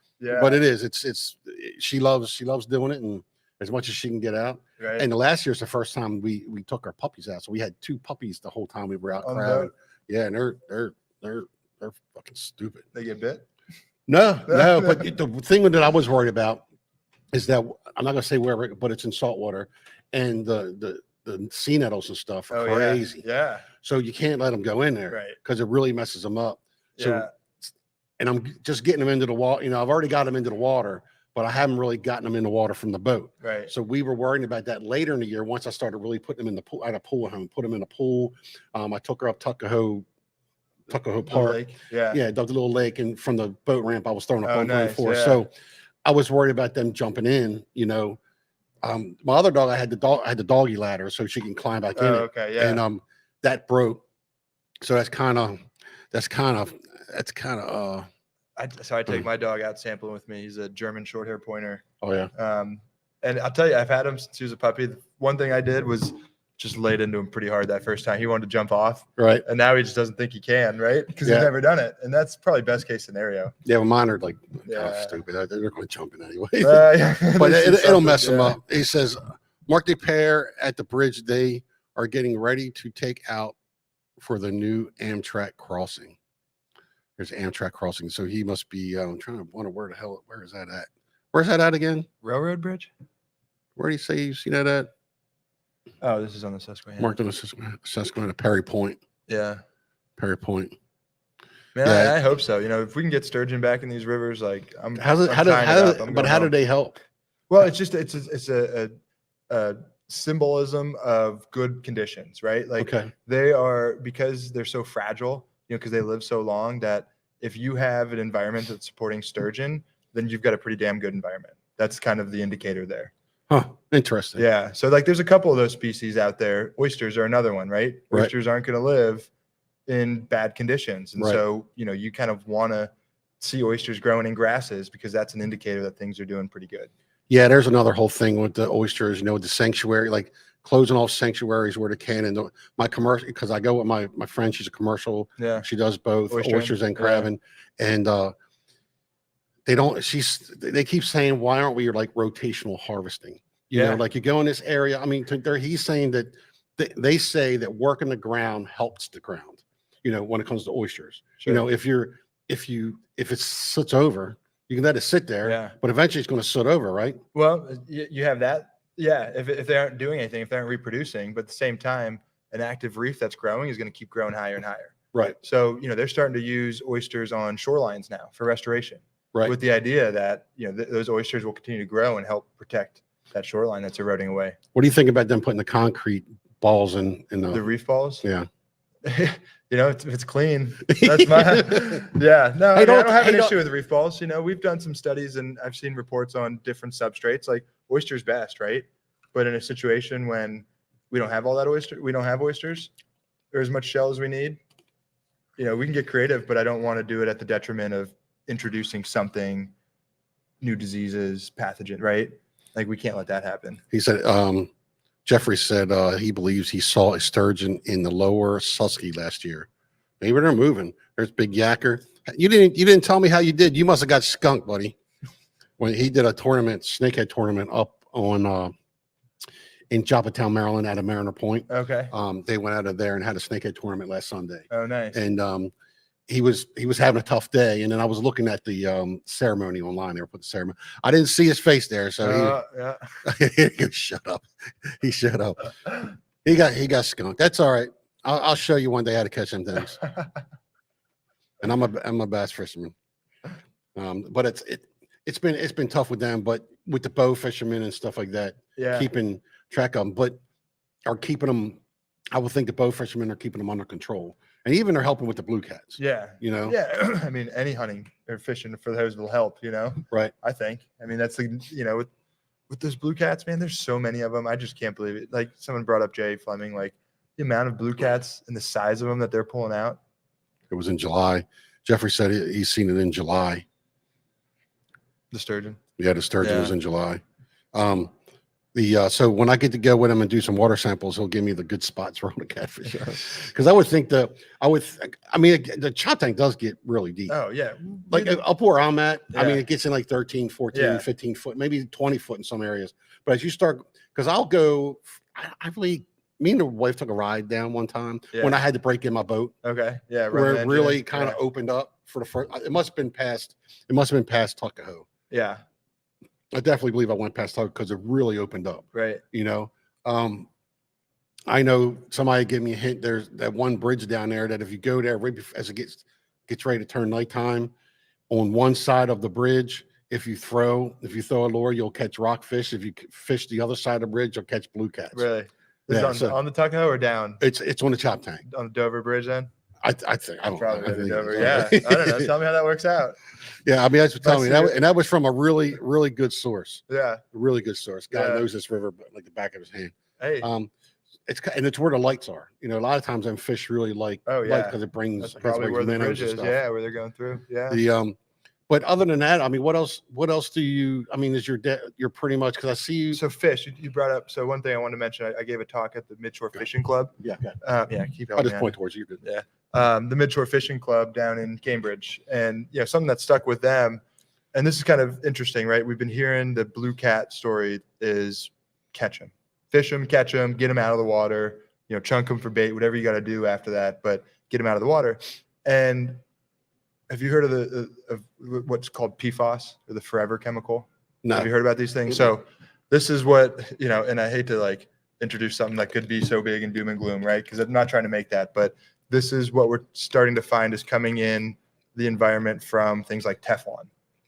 is. It's she loves doing it, and as much as she can get out. Right. And the last year's the first time we took our puppies out. So we had 2 puppies the whole time we were out crabbing. Yeah, and they're fucking stupid. They get bit? No. But the thing that I was worried about is that I'm not gonna say where, but it's in salt water, and the sea nettles and stuff are crazy. Yeah. So you can't let them go in there, right? Because it really messes them up. So and I'm just getting them into the water. You know, I've already got them into the water, but I haven't really gotten them in the water from the boat. Right. So we were worrying about that later in the year. Once I started really putting them in the pool, I had a pool at home, put them in a pool. I took her up Tuckahoe Park. Lake. Yeah. Yeah, dug the little lake, and from the boat ramp, I was throwing up Oh, 1.4. nice. Yeah. So I was worried about them jumping in. You know, my other dog, I had the doggy ladder so she can climb back in it. Okay. Yeah. And that broke. So that's kind of So I take my dog out sampling with me. He's a German short hair pointer. oh yeah. And I'll tell you, I've had him since he was a puppy. The one thing I did was just laid into him pretty hard that first time. He wanted to jump off. Right. And now he just doesn't think he can, right? Because he's never done it. And that's probably best case scenario. Yeah, well, mine are like stupid. They're going to jump in anyway. Yeah. But it'll mess them up. He says, Mark DePere at the bridge, they are getting ready to take out for the new Amtrak crossing. There's Amtrak crossing. So he must be, I'm trying to wonder where is that at? Where's that at again? Railroad bridge? Where do you say you've seen that at? Oh, this is on the Susquehanna. Marked on the Susquehanna, Perry Point. Yeah. Perry Point. Man, I hope so. You know, if we can get sturgeon back in these rivers, like how do they help? Well, it's a symbolism of good conditions, right? Like they are, because they're so fragile, you know, because they live so long, that if you have an environment that's supporting sturgeon, then you've got a pretty damn good environment. That's kind of the indicator there. Huh. Interesting. Yeah. So like there's a couple of those species out there. Oysters are another one, right? Oysters aren't going to live in bad conditions. And so, you know, you kind of want to see oysters growing in grasses because that's an indicator that things are doing pretty good. Yeah. There's another whole thing with the oysters, you know, the sanctuary, like closing off sanctuaries where they can. And my commercial, because I go with my friend, she's a commercial. Yeah. She does both oysters and crabbing. And, they keep saying, why aren't we like rotational harvesting? You know, like you go in this area. I mean, he's saying that they say that working the ground helps the ground, you know, when it comes to oysters. Sure. You know, if it sits over, you can let it sit there, but eventually it's going to sit over, right? Well, you have that. Yeah. If they aren't doing anything, if they aren't reproducing, but at the same time, an active reef that's growing is going to keep growing higher and higher. Right. So, you know, they're starting to use oysters on shorelines now for restoration. Right. With the idea that, you know, those oysters will continue to grow and help protect that shoreline that's eroding away. What do you think about them putting the concrete balls in the reef balls? Yeah. You know, it's clean. That's my yeah. No, I don't have an issue with the reef balls. You know, we've done some studies and I've seen reports on different substrates. Like oysters best, right? But in a situation when we don't have all that we don't have oysters or as much shell as we need, you know, we can get creative, but I don't want to do it at the detriment of introducing something, new diseases, pathogen, right? Like we can't let that happen. He said, Jeffrey said he believes he saw a sturgeon in the lower Susky last year. Maybe they're moving. There's Big Yacker. You didn't tell me how you did. You must have got skunked, buddy. When he did a tournament, snakehead tournament up on in Joppatown, Maryland, at a Mariner Point. Okay. They went out of there and had a snakehead tournament last Sunday. Oh, nice. And he was having a tough day, and then I was looking at the ceremony online. They were putting the ceremony. I didn't see his face there, so he shut up. He shut up. He got skunked. That's all right. I'll show you one day how to catch them things. And I'm a bass fisherman. But it's been tough with them, but with the bow fishermen and stuff like that, keeping track of them, but are keeping them. I would think the bow fishermen are keeping them under control. And even they're helping with the blue cats. Yeah. You know? Yeah. I mean, any hunting or fishing for those will help, you know? Right. I think. I mean, that's the, you know, with those blue cats, man, there's so many of them. I just can't believe it. Like someone brought up Jay Fleming, like the amount of blue cats and the size of them that they're pulling out. It was in July. Jeffrey said he's seen it in July. The sturgeon. Yeah, the sturgeon was in July. So when I get to go with him and do some water samples, he'll give me the good spots for all the catfish. Because I would think the ChopTank does get really deep. Oh yeah. Like up where I'm at, I mean, it gets in like 13, 14, 15 foot, maybe 20 foot in some areas. But as you start, because I'll go, me and the wife took a ride down one time when I had to break in my boat. Okay. Yeah. Where it really kind of opened up for the first, it must have been past Tuckahoe. Yeah. I definitely believe I went past Tuckahoe because it really opened up. Right. You know, I know somebody gave me a hint. There's that one bridge down there that if you go there right as it gets ready to turn nighttime, on one side of the bridge, if you throw a lure, you'll catch rockfish. If you fish the other side of the bridge, you'll catch blue cats. Really? This is on the Tuckahoe or down? It's on the ChopTank. On the Dover Bridge then? I think I don't Probably know. the Dover. Yeah. I don't know. Tell me how that works out. Yeah, I mean that's what tell me that, and that was from a really, really good source. Yeah. A really good source. Guy knows this river like the back of his hand. Hey. It's where the lights are. You know, a lot of times them fish really like light because it brings. That's probably where the bridge is. Yeah, where they're going through. Yeah. But other than that, I mean, what else do you? I mean, is you're pretty much because I see you. So fish, you brought up. So one thing I wanted to mention, I gave a talk at the Midshore Fishing Club. Yeah. Keep I'll just point towards you. Yeah. The Midshore Fishing Club down in Cambridge, and something that stuck with them. And this is kind of interesting, right? We've been hearing the blue cat story is catch them, fish them, catch them, get them out of the water, chunk them for bait, whatever you got to do after that, but get them out of the water. And have you heard of what's called PFAS, or the forever chemical? No. Have you heard about these things? So this is what, and I hate to introduce something that could be so big and doom and gloom, right? Because I'm not trying to make that, but this is what we're starting to find is coming in the environment from things like Teflon,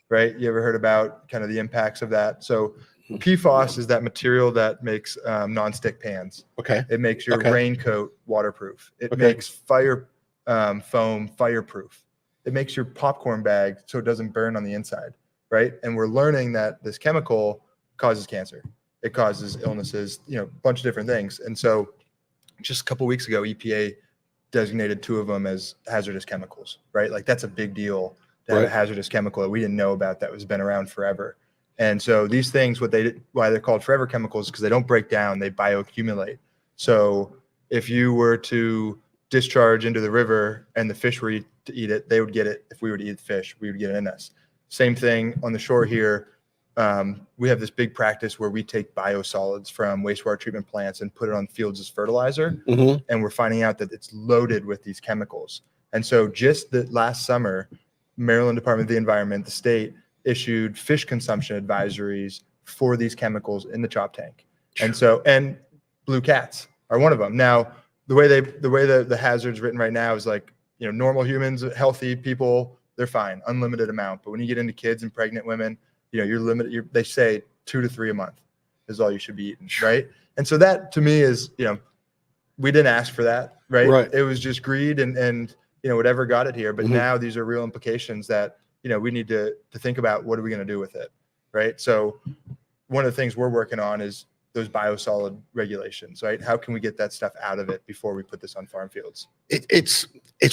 right? You ever heard about kind of the impacts of that? So PFAS is that material that makes nonstick pans. Okay. It makes your raincoat waterproof. It makes fire foam fireproof. It makes your popcorn bag so it doesn't burn on the inside, right? And we're learning that this chemical causes cancer. It causes illnesses, a bunch of different things. And so just a couple of weeks ago, EPA designated 2 of them as hazardous chemicals, right? Like that's a big deal to have a hazardous chemical that we didn't know about that was been around forever. And so these things, why they're called forever chemicals, because they don't break down, they bioaccumulate. So if you were to discharge into the river and the fish were to eat it, they would get it. If we were to eat the fish, we would get it in us. Same thing on the shore here. We have this big practice where we take biosolids from wastewater treatment plants and put it on fields as fertilizer. Mm-hmm. And we're finding out that it's loaded with these chemicals. And so just the last summer, Maryland Department of the Environment, the state, issued fish consumption advisories for these chemicals in the ChopTank. And blue cats are one of them. Now, the way the hazard's written right now is normal humans, healthy people, they're fine, unlimited amount. But when you get into kids and pregnant women, you're limited. They say 2 to 3 a month is all you should be eating, right? And so that to me is, we didn't ask for that, right? Right. It was just greed and whatever got it here. But now these are real implications that, we need to think about what are we going to do with it, right? So one of the things we're working on is those biosolid regulations, right? How can we get that stuff out of it before we put this on farm fields? It's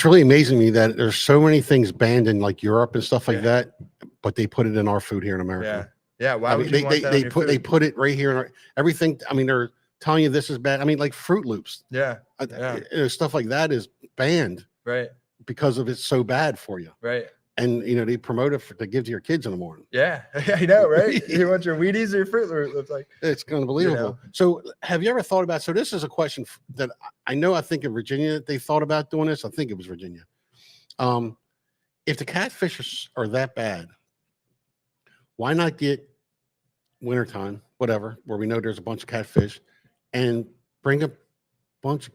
really amazing to me that there's so many things banned in Europe and stuff like that, but they put it in our food here in America. Yeah. Why would you want that on your food? They put it right here in everything. I mean, they're telling you this is bad. I mean, like Fruit Loops. Yeah. Stuff like that is banned. Right. Because of it's so bad for you. Right. And they promote it to give to your kids in the morning. Yeah, I know, right? You want your Wheaties or your Fruit Loops? It's unbelievable. So, have you ever thought about? So, this is a question that I know. I think in Virginia they thought about doing this. I think it was Virginia. If the catfish are that bad, why not get wintertime, whatever, where we know there's a bunch of catfish, and bring a bunch of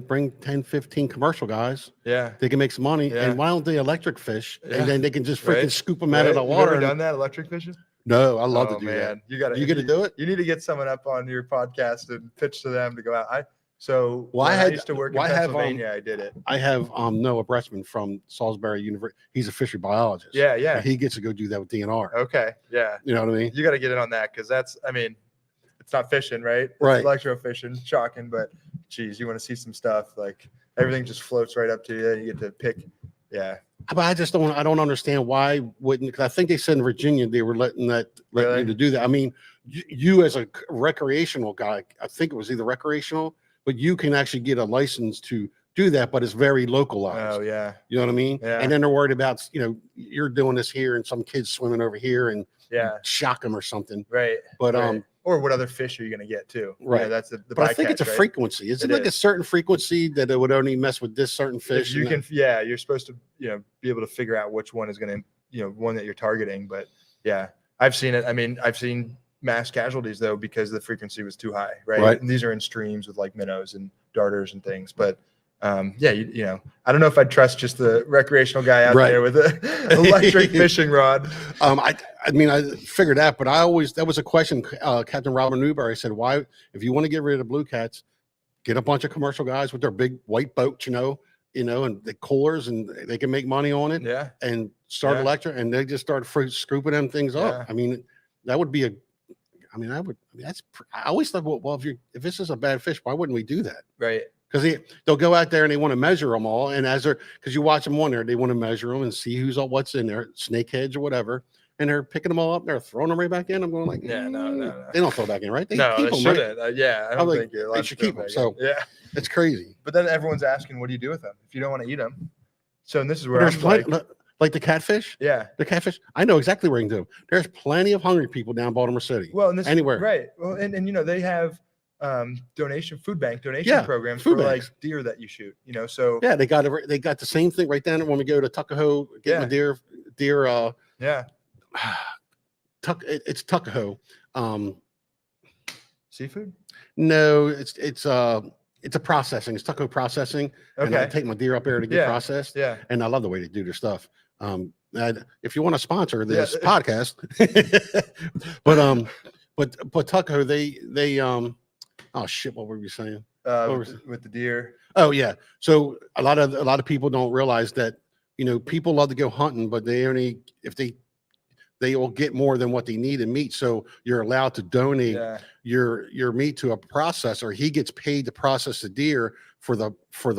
bring 10, 15 commercial guys. Yeah. They can make some money. Yeah. And why don't they electric fish? Yeah. And then they can just freaking scoop them out of the water. You ever done that, electric fishing? No, I love to do that. You got to do it? You need to get someone up on your podcast and pitch to them to go out. I used to work in Pennsylvania, I did it. I have Noah Bressman from Salisbury University. He's a fishery biologist. Yeah. He gets to go do that with DNR. Okay. Yeah. You know what I mean? You got to get in on that because it's not fishing, right? Right. It's electrofishing, shocking, but geez, you want to see some stuff everything just floats right up to you. You get to pick. Yeah. But I don't understand why wouldn't, because I think they said in Virginia they were letting you to do that. I mean, you as a recreational guy, I think it was either recreational, but you can actually get a license to do that, but it's very localized. Oh yeah. You know what I mean? Yeah. And then they're worried about, you're doing this here and some kids swimming over here and shock them or something. Right. But, or what other fish are you going to get too? Right. That's the but I think it's a frequency. Is it like a certain frequency that it would only mess with this certain fish? You're supposed to, be able to figure out which one is going to, one that you're targeting. But yeah, I've seen it. I mean, I've seen mass casualties though, because the frequency was too high. Right. And these are in streams with minnows and darters and things. But yeah, you know, I don't know if I'd trust just the recreational guy out Right. there with an electric fishing rod. I mean, I figured that, but that was a question. Captain Robert Newberry said, why, if you want to get rid of the blue cats, get a bunch of commercial guys with their big white boats, you know, and the coolers, and they can make money on it. Yeah. And start Yeah. electric, and they just start scooping them things up. Yeah. I mean, that would be I always thought, well, if this is a bad fish, why wouldn't we do that? Right. Because they'll go out there and they want to measure them all, and because you watch them on there, they want to measure them and see what's in there, snakeheads or whatever, and they're picking them all up, and they're throwing them right back in. I'm going like, Yeah, no. They don't throw back in, right? They No, keep they them, shouldn't. right? Yeah, I don't think you're allowed they to should throw keep them. back So in. Yeah, it's crazy. but then everyone's asking, what do you do with them if you don't want to eat them? So, and this is where There's I'm plenty, like the catfish. yeah. The catfish. I know exactly where you can do them. There's plenty of hungry people down Baltimore City. Well, and this anywhere, right? Well, and you know they have food bank donation Yeah, programs food for banks. like deer that you shoot. You know, so Yeah, they got the same thing right down there when we go to Tuckahoe, get my deer. yeah, It's Tuckahoe. Seafood. No, it's a processing. It's Tuckahoe processing. And I Okay. take my deer up there to get processed. Yeah. And I love the way they do their stuff. If you want to sponsor this Yeah. podcast, but Tuckahoe, they oh shit, what were we saying? With the deer. Oh yeah. So a lot of people don't realize that, you know, people love to go hunting, but they only, if they will get more than what they need in meat. So you're allowed to donate your meat to a processor. He gets paid to process the deer for the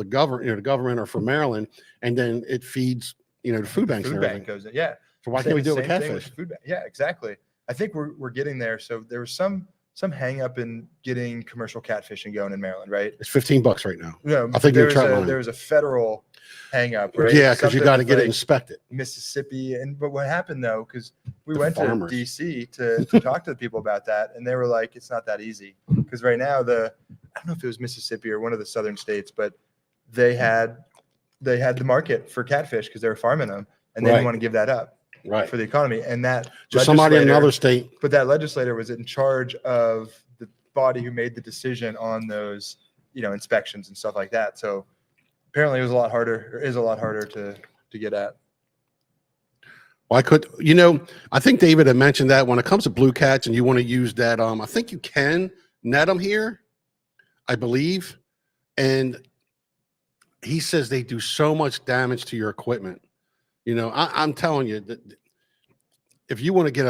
government, you know, the government or for Maryland, and then it feeds, you know, the food banks. Food bank goes in. Yeah. So why can't we do it with Same thing catfish? food bank. Yeah, exactly. I think we're getting there. So there was some hang up in getting commercial catfishing going in Maryland, right? It's $15 right now. No, I think there was a federal hang up, right? Yeah, because you Something got to with, get it like, inspected. Mississippi. But what happened though, because we The went farmers. to DC to talk to the people about that, and they were like, it's not that easy. Because right now I don't know if it was Mississippi or one of the southern states, but they had the market for catfish because they were farming them, and they didn't want to give that up for the economy. And that just somebody in another state. But that legislator was in charge of the body who made the decision on those, you know, inspections and stuff like that. So apparently it was a lot harder to get at. Well, I think David had mentioned that when it comes to blue cats and you want to use that, I think you can net them here, I believe. And he says they do so much damage to your equipment. You know, I'm telling you that if you want to get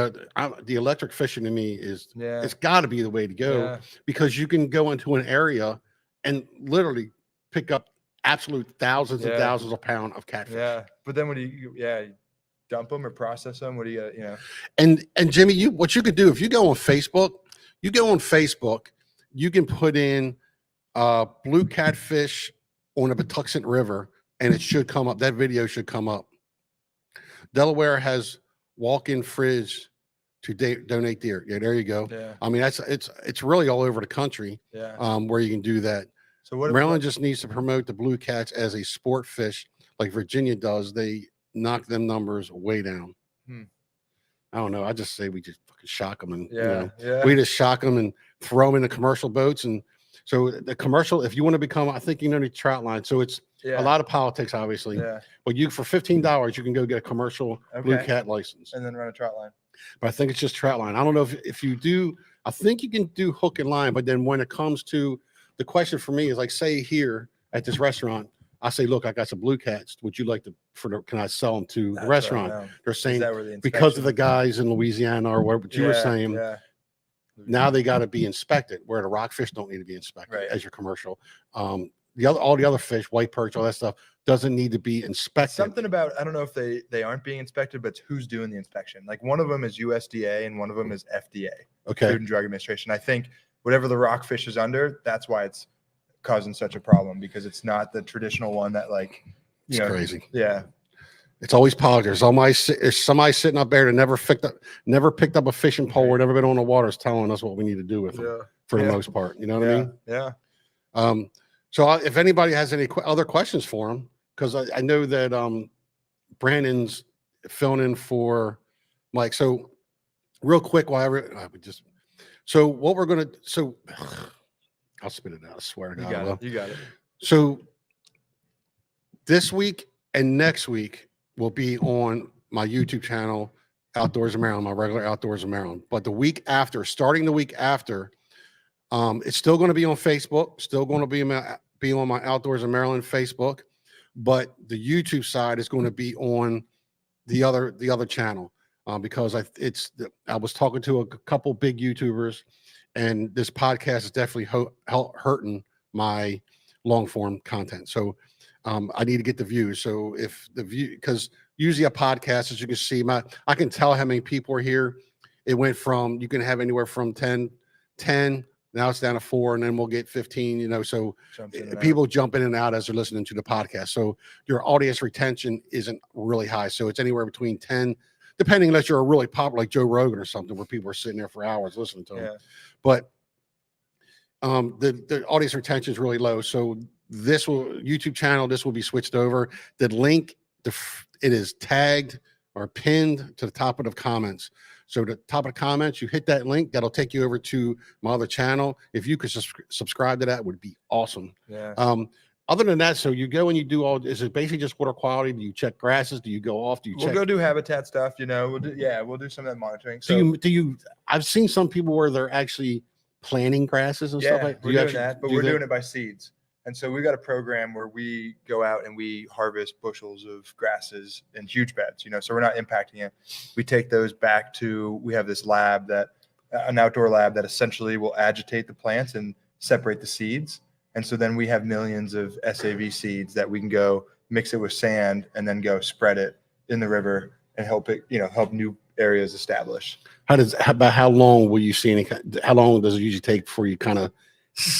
the electric fishing to me it's got to be the way to go, because you can go into an area and literally pick up absolute thousands and thousands of pounds of catfish. Yeah. But then when you dump them or process them, what do you, you know? And Jimmy, what you could do, if you go on Facebook, you can put in blue catfish on the Patuxent River, and it should come up. That video should come up. Delaware has walk-in fridge to donate deer. Yeah, there you go. Yeah. I mean, it's really all over the country. Where you can do that. So Maryland just needs to promote the blue cats as a sport fish like Virginia does. They knock them numbers way down. I don't know. I just say we just fucking shock them, and we just shock them and throw them in the commercial boats. And so the commercial, if you want to become, I think you know the trout line. So it's a lot of politics, obviously. But for $15, you can go get a commercial blue cat license and then run a trout line. But I think it's just trout line. I don't know if you do. I think you can do hook and line. But then when it comes to the question for me is, like, say here at this restaurant, I say, look, I got some blue cats. Would you like can I sell them to the restaurant? They're saying because of the guys in Louisiana or whatever you were saying, now they got to be inspected, where the rockfish don't need to be inspected as your commercial. All the other fish, white perch, all that stuff doesn't need to be inspected. Something about, I don't know if they aren't being inspected, but it's who's doing the inspection. Like one of them is USDA and one of them is FDA, Food and Drug Administration. I think whatever the rockfish is under, that's why it's causing such a problem, because it's not the traditional one that, like, it's crazy. Yeah. It's always politics. There's somebody sitting up there that never picked up a fishing pole or never been on the water is telling us what we need to do with them for the most part. You know what I mean? Yeah. So if anybody has any other questions for him, because I know that Brandon's filling in for Mike. So real quick, so what we're going to, I'll spit it out. I swear to God. You got it. So this week and next week will be on my YouTube channel, Outdoors of Maryland, my regular Outdoors of Maryland. But the week after, starting the week after, it's still going to be on Facebook, still going to be on my Outdoors of Maryland Facebook, but the YouTube side is going to be on the other channel because I was talking to a couple big YouTubers, and this podcast is definitely hurting my long form content. So I need to get the views. So if the view, because usually a podcast, as you can see, I can tell how many people are here. It went from, you can have anywhere from 10, now it's down to 4, and then we'll get 15, so people jump in and out as they're listening to the podcast. So your audience retention isn't really high. So it's anywhere between 10, depending, unless you're a really popular, like Joe Rogan or something, where people are sitting there for hours listening to him. But the audience retention is really low. So this YouTube channel, this will be switched over. The link, it is tagged or pinned to the top of the comments. So the top of the comments, you hit that link, that'll take you over to my other channel. If you could subscribe to that, would be awesome. Yeah. Other than that, so you go and you do is it basically just water quality? Do you check grasses? Do you go off? We'll go do habitat stuff, we'll do some of that monitoring. So do you I've seen some people where they're actually planting grasses and stuff like that. We're doing that, but we're doing it by seeds. And so we got a program where we go out and we harvest bushels of grasses in huge beds, so we're not impacting it. We take those back we have this lab an outdoor lab that essentially will agitate the plants and separate the seeds. And so then we have millions of SAV seeds that we can go mix it with sand and then go spread it in the river and help new areas establish. How long will you see how long does it usually take before you kind of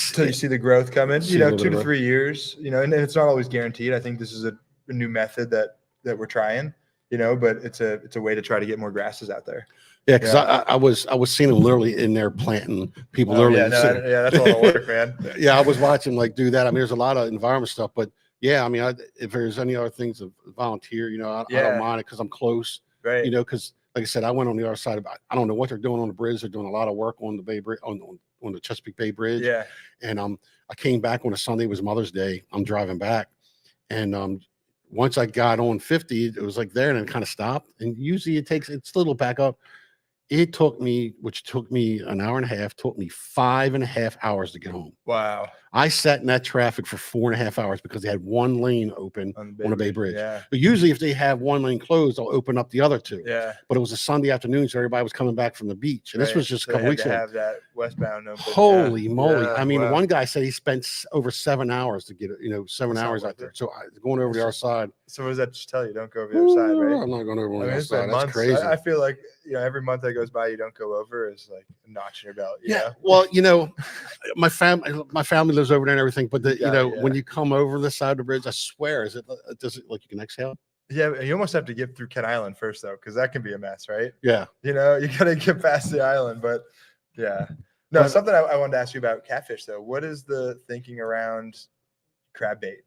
until you see the growth coming, 2 to 3 years, and it's not always guaranteed. I think this is a new method that we're trying, but it's a way to try to get more grasses out there. Yeah, because I was seeing them literally in there planting, people literally. That's a lot of work, man. Yeah, I was watching them do that. I mean, there's a lot of environment stuff, but yeah, I mean, if there's any other things to volunteer, I don't mind it because I'm close, right? Because like I said, I went on the other side I don't know what they're doing on the bridge. They're doing a lot of work on the Bay Bridge, on the Chesapeake Bay Bridge. Yeah. And I came back on a Sunday, it was Mother's Day. I'm driving back. And once I got on 50, it was like there and it kind of stopped. And usually it's a little back up. It took me, which took me an hour and a half, took me 5.5 hours to get home. Wow. I sat in that traffic for 4.5 hours because they had one lane open on the Bay Bridge. Yeah. But usually if they have one lane closed, they'll open up the other two. Yeah. But it was a Sunday afternoon, so everybody was coming back from the beach. And this was just a couple weeks ago. Have that westbound open. Holy moly. Yeah, I mean, one guy said he spent over 7 hours to get it, 7 hours out there. So going over the other side. So what does that just tell you? Don't go over the other side, right? I'm not going over on the other side. That's That's crazy. I feel like, every month that goes by, you don't go over is like a notch in your belt. Yeah. Well, my family lives over there and everything, but when you come over the side of the bridge, I swear, does it like you can exhale? Yeah, you almost have to get through Kent Island first, though, because that can be a mess, right? Yeah. You got to get past the island, but yeah. No, something I wanted to ask you about catfish, though. What is the thinking around crab bait?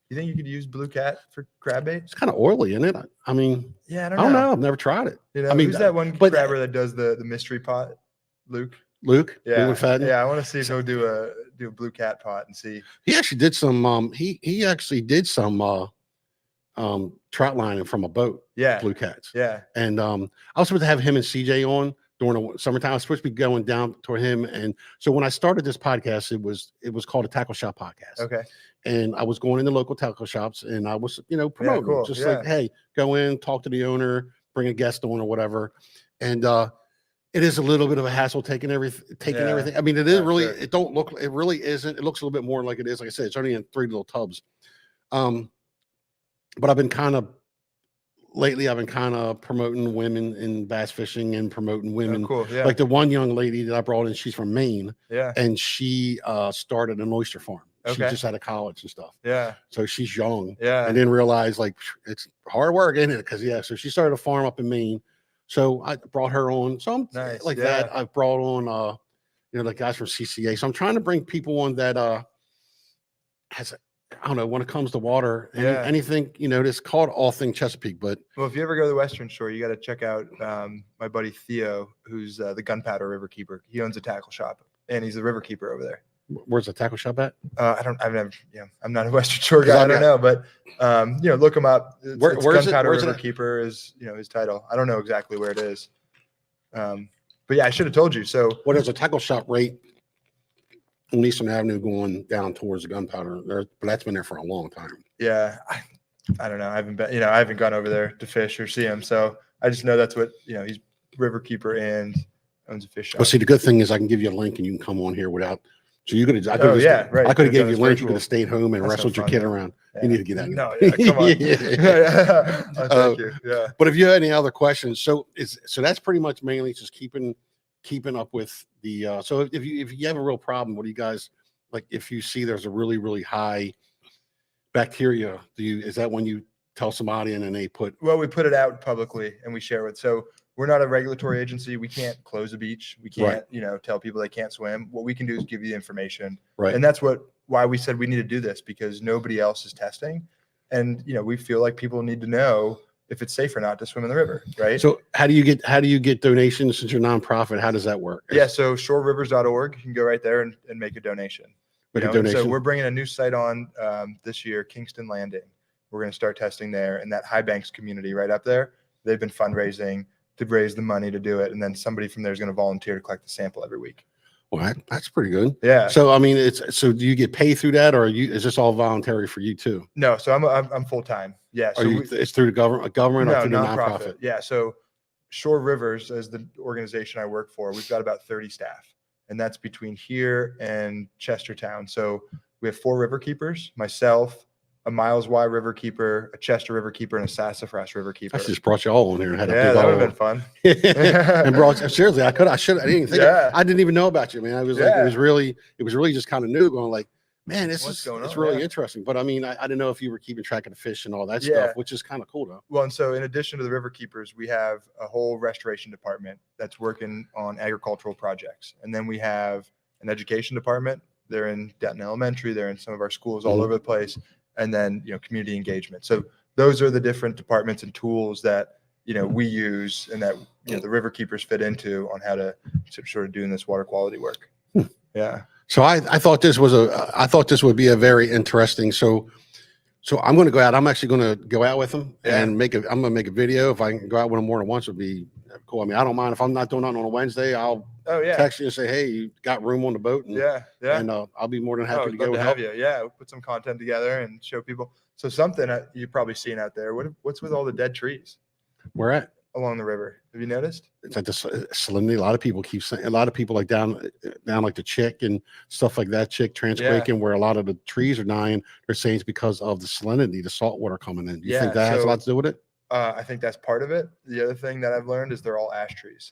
You think you could use blue cat for crab bait? It's kind of oily, isn't it? I mean, yeah, I don't know. I've never tried it. I mean, who's that one crabber that does the mystery pot? Luke? Yeah. Yeah, I want to see if he'll do a blue cat pot and see. He actually did some he actually did some trout lining from a boat. Yeah. Blue cats. Yeah. And I was supposed to have him and CJ on during the summertime. I was supposed to be going down toward him. And so when I started this podcast, it was called a Tackle Shop Podcast. Okay. And I was going into local tackle shops and I was, promoting cool. just like, hey, go in, talk to the owner, bring a guest on or whatever. And it is a little bit of a hassle taking everything. I mean, it is really, it really isn't. It looks a little bit more like it is. Like I said, it's only in 3 little tubs. But I've been kind of promoting women in bass fishing and promoting women. Oh, cool. Yeah. Like the one young lady that I brought in, she's from Maine. Yeah. And she started an oyster farm. Okay. She just out of college and stuff. Yeah. So she's young. Yeah. And didn't realize like it's hard work, isn't it? Because so she started a farm up in Maine. So I brought her on. So I'm nice. that. I brought on the guys from CCA. So I'm trying to bring people on that has I don't know, when it comes to water, anything, it's called All Thing Chesapeake. But well, if you ever go to the Western Shore, you got to check out my buddy Theo, who's the Gunpowder Riverkeeper. He owns a tackle shop and he's a riverkeeper over there. Where's the tackle shop at? I've never, I'm not a Western Shore 'Cause guy. I I've don't know, but look him up. It's Where's it? Gunpowder Where's it at? Riverkeeper is, his title. I don't know exactly where it is. But yeah, I should have told you. So What is a tackle shop rate on Eastern Avenue going down towards the Gunpowder? But that's been there for a long time. yeah, I don't know. I haven't been, I haven't gone over there to fish or see him. So I just know that's what, he's Riverkeeper and owns a fish shop. Well, see, the good thing is I can give you a link and you can come on here without. So you could have. Right. I could have gave you a done link. this You could have stayed home and That's wrestled no your fun, kid though. around. Yeah. You need to get out. No, yeah, come on. Yeah. Thank you. Yeah. But if you had any other questions, so that's pretty much mainly just keeping up with the. So if you have a real problem, what do you guys like? If you see there's a really really high bacteria, is that when you tell somebody and then they put? Well, we put it out publicly and we share it. So we're not a regulatory agency. We can't close a beach. We can't, tell people they can't swim. What we can do is give you the information. Right. And that's why we said we need to do this, because nobody else is testing. And, we feel like people need to know if it's safe or not to swim in the river. Right. So how do you get donations since you're nonprofit? How does that work? Yeah. So shorerivers.org, you can go right there and make a donation. So we're bringing a new site on this year, Kingston Landing. We're going to start testing there, and that High Banks community right up there. They've been fundraising to raise the money to do it. And then somebody from there is going to volunteer to collect the sample every week. Well, that's pretty good. Yeah. So, I mean, so do you get paid through that, or is this all voluntary for you too? No. So I'm full-time. Yeah. So it's through the government or through the nonprofit? Yeah. So Shore Rivers, as the organization I work for, we've got about 30 staff, and that's between here and Chestertown. So we have 4 riverkeepers, myself, a Miles Y Riverkeeper, a Chester Riverkeeper, and a Sassafras Riverkeeper. I just brought you all on here and had that would have been fun. And brought seriously, I didn't even think I didn't even know about you, man. I was like, it was really just kind of new, going like, man, it's really interesting. But I mean, I didn't know if you were keeping track of the fish and all that stuff, which is kind of cool though. Well, and so in addition to the Riverkeepers, we have a whole restoration department that's working on agricultural projects. And then we have an education department. They're in Denton Elementary. They're in some of our schools all over the place. And then, community engagement. So those are the different departments and tools that, we use and that, the Riverkeepers fit into on how to sort of doing this water quality work. Yeah. So I thought this would be a very interesting. So I'm going to go out. I'm actually going to go out with them and I'm going to make a video. If I can go out with them more than once, would be cool. I mean, I don't mind if I'm not doing nothing on a Wednesday. I'll text you and say, hey, you got room on the boat? And, and I'll be more than happy to go to have you. Yeah, we'll put some content together and show people. So something you've probably seen out there. What's with all the dead trees? Where at? Along the river. Have you noticed? It's like the salinity. A lot of people keep saying. A lot of people like down like the Chick and stuff like that. Chick, Transquaking, where a lot of the trees are dying. They're saying it's because of the salinity, the salt water coming in. Do you think that has a lot to do with it? I think that's part of it. The other thing that I've learned is they're all ash trees,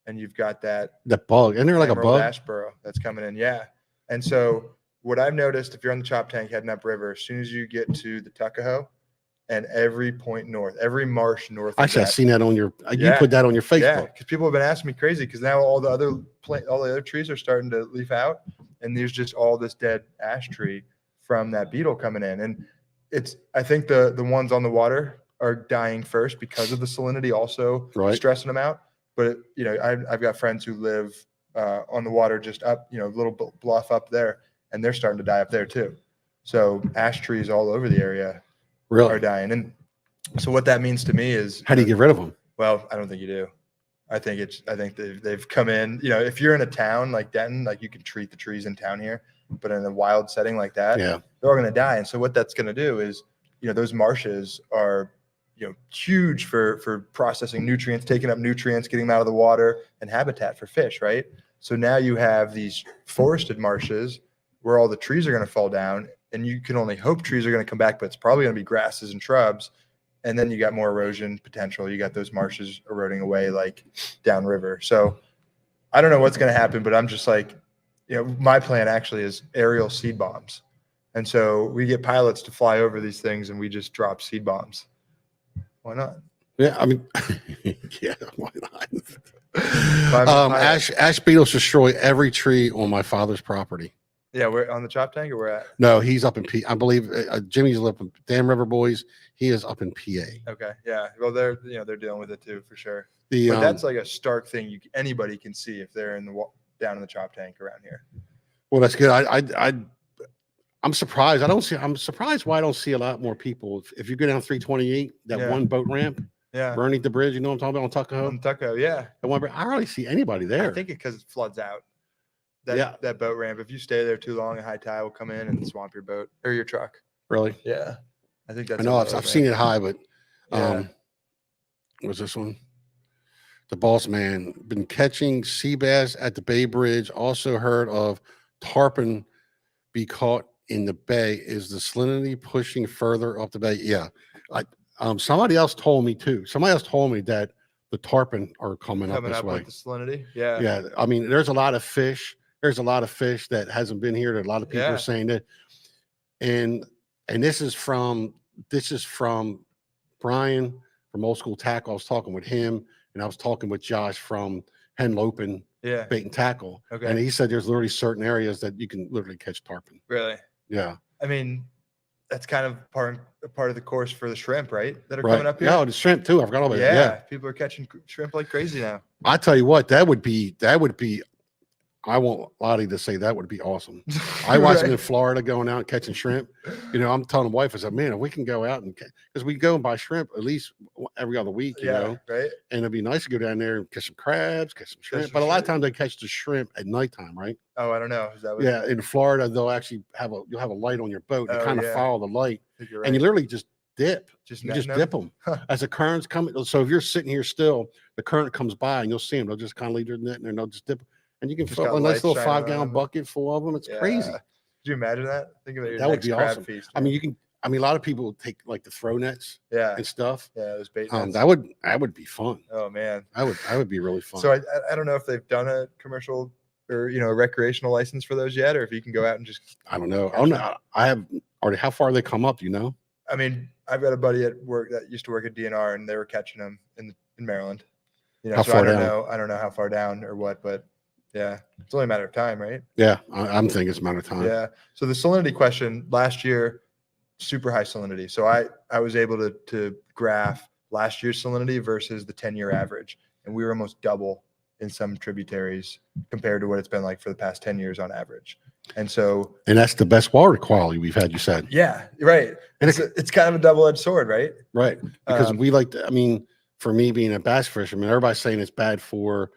and you've got that bug. Isn't there like a bug? Ash burrow that's coming in. Yeah. And so what I've noticed, if you're on the ChopTank heading up river, as soon as you get to the Tuckahoe and every point north, every marsh north. Actually, I've seen that on your. You put that on your Facebook. Yeah, because people have been asking me crazy because now all the other trees are starting to leaf out, and there's just all this dead ash tree from that beetle coming in, and I think the ones on the water are dying first because of the salinity also stressing them out. But I've got friends who live on the water just up, a little bluff up there, and they're starting to die up there too. So ash trees all over the area are dying. And so what that means to me is, how do you get rid of them? Well, I don't think you do. I think they've come in, if you're in a town like Denton, like you can treat the trees in town here, but in a wild setting like that, they're all going to die. And so what that's going to do is, those marshes are, huge for processing nutrients, taking up nutrients, getting them out of the water, and habitat for fish, right? So now you have these forested marshes where all the trees are going to fall down, and you can only hope trees are going to come back, but it's probably going to be grasses and shrubs. And then you got more erosion potential. You got those marshes eroding away like downriver. So I don't know what's going to happen, but I'm just like, my plan actually is aerial seed bombs. And so we get pilots to fly over these things and we just drop seed bombs. Why not? Yeah, I mean, yeah, why not? Ash beetles destroy every tree on my father's property. Yeah, we're on the ChopTank, or we're at? No, he's up in I believe Jimmy's up in Dam River Boys. He is up in PA. Okay, yeah. Well, they're dealing with it too for sure. But that's like a stark thing anybody can see if they're down in the ChopTank around here. Well, that's good. I'm surprised. I'm surprised why I don't see a lot more people. If you go down 328, that Yeah. one boat ramp, Yeah. Bernie the bridge, you know what I'm talking about on Tuckahoe? On Tuckahoe, yeah. That one, I hardly see anybody there. I think it because it floods out. Yeah. That boat ramp. If you stay there too long, a high tide will come in and swamp your boat or your truck. Really? Yeah. I think that's. I know I've seen it high, but Yeah. what's this one? The boss man been catching sea bass at the Bay Bridge. Also heard of tarpon be caught in the bay. Is the salinity pushing further up the bay? Yeah. Somebody else told me too. Somebody else told me that the tarpon are coming up this way. with the salinity. Yeah. Yeah. I mean, there's a lot of fish. There's a lot of fish that hasn't been here. That a lot of people are saying that. And this is from Brian from Old School Tackle. I was talking with him, and I was talking with Josh from Henlopen Bait and Tackle. Okay. And he said there's literally certain areas that you can literally catch tarpon. Really? Yeah. I mean, that's kind of part of the course for the shrimp, right? That are coming up here. Yeah, the shrimp too. I forgot about that. Yeah. People are catching shrimp like crazy now. I tell you what, that would be. I want Lottie to say that would be awesome. I watch them in Florida going out and catching shrimp. You know, I'm telling the wife, I said, man, if we can go out and because we go and buy shrimp at least every other week, you know, right? And it'd be nice to go down there and catch some crabs, catch some shrimp. But a lot of times they catch the shrimp at nighttime, right? Oh, I don't know. Is that what yeah, in Florida, they'll actually you'll have a light on your boat. You kind of follow the light, and you literally just dip. You just dip them as the current's coming. So if you're sitting here still, the current comes by and you'll see them. They'll just kind of leave their net and they'll just dip. And you can fill a nice little 5-gallon bucket full of them. It's crazy. Could you imagine that? Think of it. That would be awesome. Feast, I mean, a lot of people take like the throw nets, and stuff. Yeah, those bait nets. That would be fun. Oh man, that would be really fun. So I don't know if they've done a commercial or a recreational license for those yet, or if you can go out and just. I don't know. I have already. How far they come up? Do you know? I mean, I've got a buddy at work that used to work at DNR, and they were catching them in Maryland. How far down? I don't know how far down or what, but. Yeah, it's only a matter of time, right? Yeah, I'm thinking it's a matter of time. Yeah. So the salinity question last year, super high salinity. So I was able to graph last year's salinity versus the 10-year average, and we were almost double in some tributaries compared to what it's been like for the past 10 years on average. And that's the best water quality we've had. You said. Yeah, right. And it's kind of a double-edged sword, right? Right. Because we like to. I mean, for me being a bass fisherman, everybody's saying it's bad for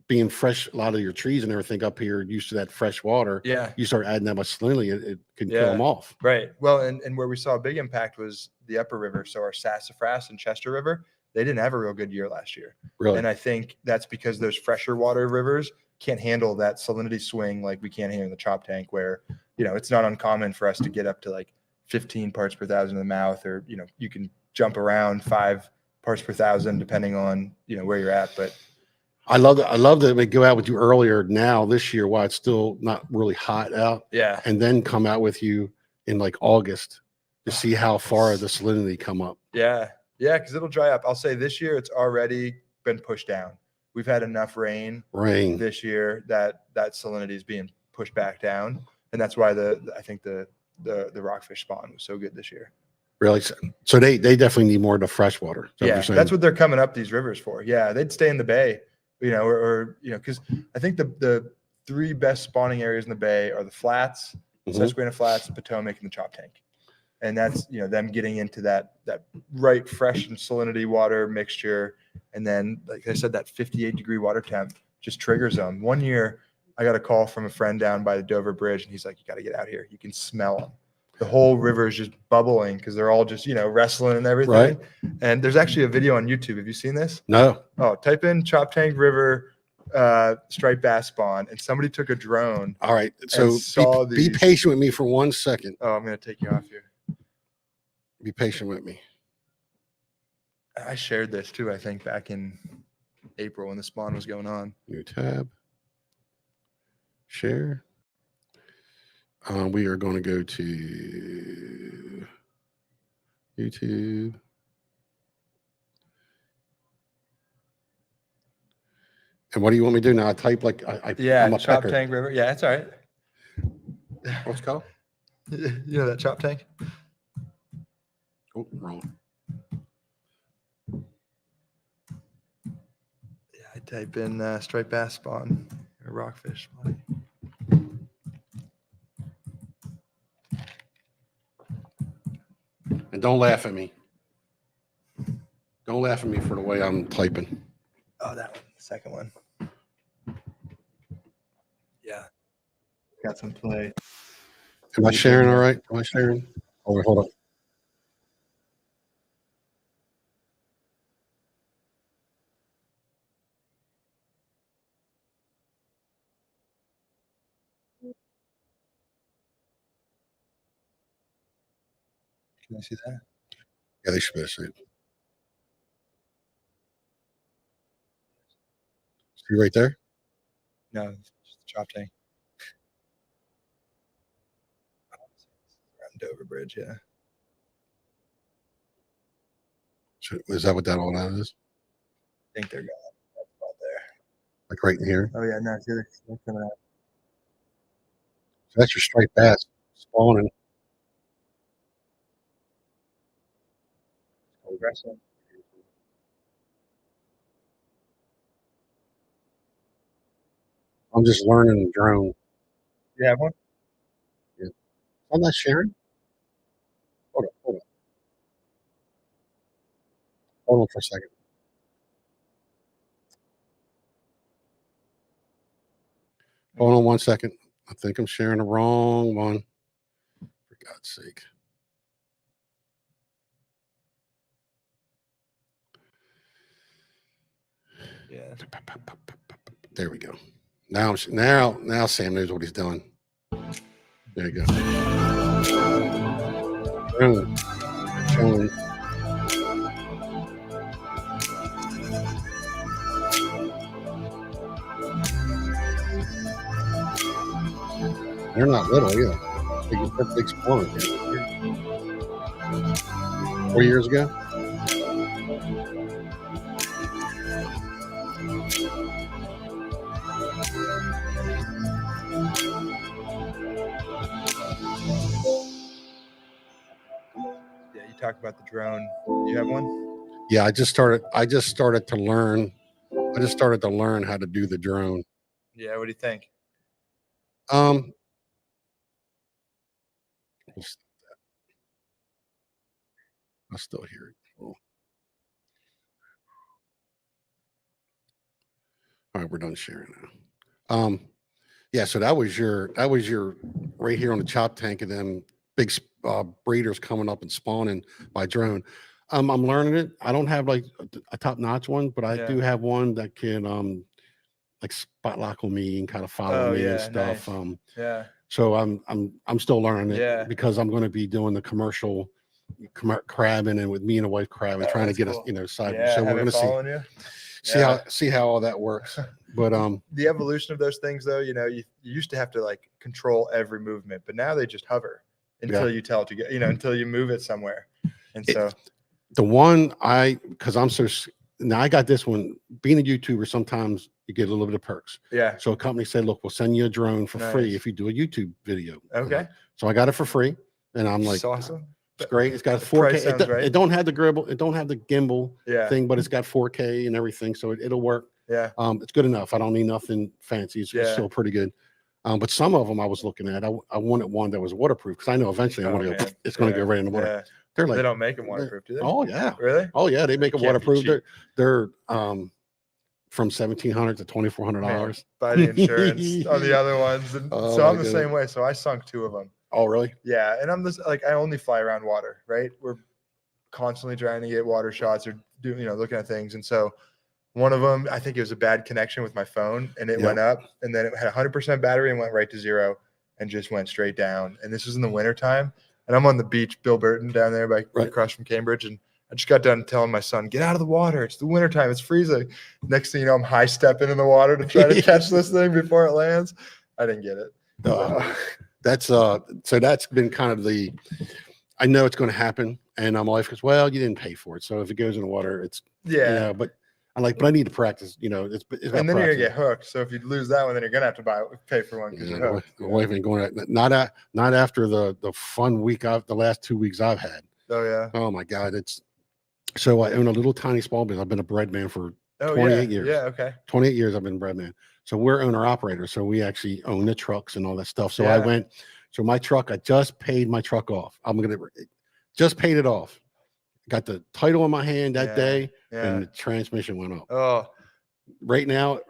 being fresh, a lot of your trees and everything up here used to that fresh water. Yeah. You start adding that much salinity, it can kill them off. Right. Well, and where we saw a big impact was the upper river. So our Sassafras and Chester River, they didn't have a real good year last year. Really? And I think that's because those fresher water rivers can't handle that salinity swing like we can here in the ChopTank, where, it's not uncommon for us to get up to like 15 parts per thousand in the mouth, or, you can jump around 5 parts per thousand depending on, where you're at. But I love that we go out with you earlier now this year while it's still not really hot out. Yeah. And then come out with you in like August to see how far the salinity come up. Yeah. Yeah. Cause it'll dry up. I'll say this year it's already been pushed down. We've had enough rain this year that salinity is being pushed back down. And that's why I think the rockfish spawn was so good this year. Really? So they definitely need more of the fresh water. That's what they're coming up these rivers for. Yeah. They'd stay in the bay. Because I think the 3 best spawning areas in the bay are the flats, Susquehanna Flats, the Potomac, and the ChopTank. And that's, them getting into that right fresh and salinity water mixture. And then, like I said, that 58-degree water temp just triggers them. One year, I got a call from a friend down by the Dover Bridge, and he's like, you got to get out here. You can smell them. The whole river is just bubbling because they're all just, wrestling and everything. Right. And there's actually a video on YouTube. Have you seen this? No. Oh, type in ChopTank River striped bass spawn, and somebody took a drone. All right. So be patient with me for 1 second. Oh, I'm going to take you off here. Be patient with me. I shared this too, I think, back in April when the spawn was going on. New tab. Share. We are going to go to YouTube. And what do you want me to do now? I type like I'm a ChopTank River. Yeah, that's all right. What's it called? You know that ChopTank? Oh, wrong. Yeah, I type in striped bass spawn or rockfish spawn. And don't laugh at me. Don't laugh at me for the way I'm typing. Oh, that one, the second one. Yeah. Got some play. Am I sharing all right? Am I sharing? Oh, wait, hold on. Can I see that? Yeah, they should be able to see it. See right there? No, it's just the ChopTank. Around Dover Bridge, yeah. Is that what that all that is? I think they're gone. That's about there. Like right in here? Oh yeah, no, see, they're coming out. So that's your striped bass spawning. Aggressive. I'm just learning the drone. You have one? Yeah. I'm not sharing. Hold on, hold on. Hold on for a second. Hold on 1 second. I think I'm sharing the wrong one. For God's sake. Yeah. There we go. Now Sam knows what he's doing. There you go. Drone. Drone. They're not little either. They're big spawners. 4 years ago. Yeah, you talk about the drone. You have one? Yeah, I just started to learn. I just started to learn how to do the drone. Yeah, what do you think? I still hear it. Oh. All right, we're done sharing now. Yeah, so that was your right here on the chop tank of them big breeders coming up and spawning by drone. I'm learning it. I don't have like a top notch one, but I do have one that can like spot lock on me and kind of follow me and stuff. Nice. Yeah. So I'm still learning it because I'm going to be doing the commercial crabbing and with me and a wife crabbing, trying to get us, side. Yeah, so we're going to see how all that works. But the evolution of those things, though, you used to have to like control every movement, but now they just hover until you tell it to get, until you move it somewhere. And so the one because I'm so now I got this one. Being a YouTuber, sometimes you get a little bit of perks. Yeah. So a company said, look, we'll send you a drone for free if you do a YouTube video. Okay. So I got it for free, and I'm like, awesome. It's great. It's got 4K. It don't have the gribble. It don't have the gimbal thing, but it's got 4K and everything, so it'll work. Yeah. It's good enough. I don't need nothing fancy. It's still pretty good. But some of them I was looking at, I wanted one that was waterproof because I know eventually it's going to go right in the water. Yeah. They're like, they don't make them waterproof, do they? Oh yeah. Really? Oh yeah, they make them waterproof. They're from $1,700 to $2,400. Buy the insurance on the other ones, and so I'm the same way. So I sunk 2 of them. Oh really? Yeah, and I'm I only fly around water, right? We're constantly trying to get water shots or looking at things, and so one of them, I think it was a bad connection with my phone, and it went up, and then it had 100% battery and went right to 0, and just went straight down. And this was in the wintertime, and I'm on the beach, Bill Burton, down there across from Cambridge, and I just got done telling my son, get out of the water. It's the wintertime. It's freezing. Next thing you know, I'm high stepping in the water to try to catch this thing before it lands. I didn't get it. That's so that's been kind of I know it's going to happen. And my wife goes, well, you didn't pay for it. So if it goes in the water, it's, but I'm like, but I need to practice, it's and then you're going to get hooked. So if you lose that one, then you're going to have to pay for one because you're hooked. My wife ain't going not after the fun week the last 2 weeks I've had. Oh yeah. Oh my God. So I own a little tiny small business. I've been a bread man for 28 years. Yeah. Okay. 28 years I've been bread man. So we're owner operators. So we actually own the trucks and all that stuff. So I went, so my truck, I just paid my truck off. Just paid it off. Got the title in my hand that day, Yeah. and the transmission went up. Oh, Right now,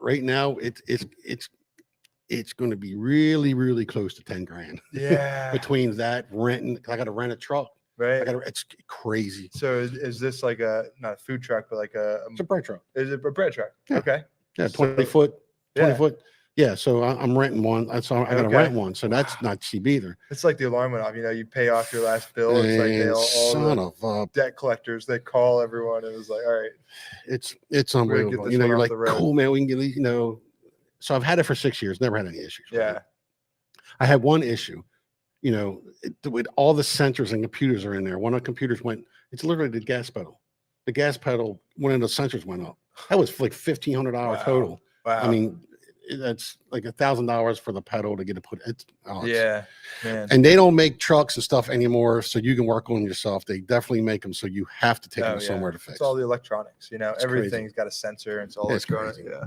it's going to be really, really close to 10 grand. yeah. Between that renting, I got to rent a truck. Right. It's crazy. So is this like not a food truck, but like It's a bread truck. is it a bread truck? Yeah. Okay. Yeah, So- 20 foot. Yeah. Foot. Yeah, so I'm renting one. So I got to Okay. rent one. So that's not cheap either. It's like the alarm went off. You pay off your last bill. It's like they And all son the of a, debt collectors. They call everyone. It was like, all right, it's gonna unbelievable. get this You're one off like, the road. cool, man. We can get, so I've had it for 6 years, never had any issues. Right? yeah, I had one issue, with all the sensors and computers are in there. One of the computers it's literally the gas pedal. The gas pedal, one of the sensors went up. That was like $1,500 Wow. total. wow. I mean, that's like $1,000 for the pedal to get it put. yeah, man. And they don't make trucks and stuff anymore, so you can work on them yourself. They definitely make them, so you have to take them somewhere to fix. It's all the electronics. It's Everything's got a sensor. And it's all It's electronic. crazy. Yeah.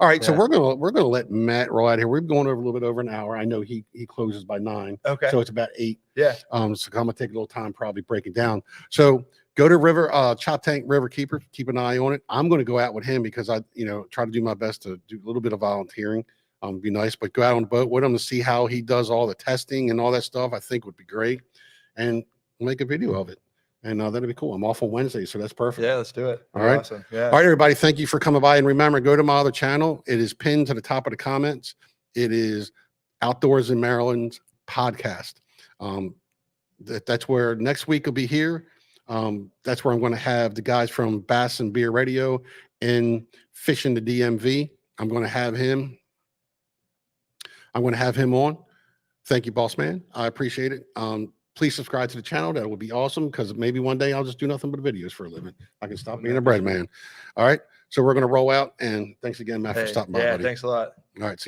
All right, so Yeah. we're gonna let Matt roll out here. We're going over a little bit over an hour. I know he closes by 9, Okay. so it's about 8. Yeah. So I'm gonna take a little time probably breaking down. So go to ChopTank Riverkeeper. Keep an eye on it. I'm going to go out with him because I try to do my best to do a little bit of volunteering. Be nice, but go out on the boat with him to see how he does all the testing and all that stuff. I think would be great, and make a video of it, and that'd be cool. I'm off on Wednesday, so that's perfect. Yeah. Let's do it. All right. Awesome. Yeah. All right, everybody. Thank you for coming by, and remember, go to my other channel. It is pinned to the top of the comments. It is Outdoors in Maryland podcast. That's where next week will be here. That's where I'm going to have the guys from Bass and Beer Radio and Fishing the DMV. I'm going to have him on. Thank you, boss man. I appreciate it. Please subscribe to the channel. That would be awesome, because maybe one day I'll just do nothing but videos for a living. I can stop being a bread man. All right. So we're going to roll out, and thanks again, Matt, for stopping by, Yeah. buddy. Thanks a lot. All right.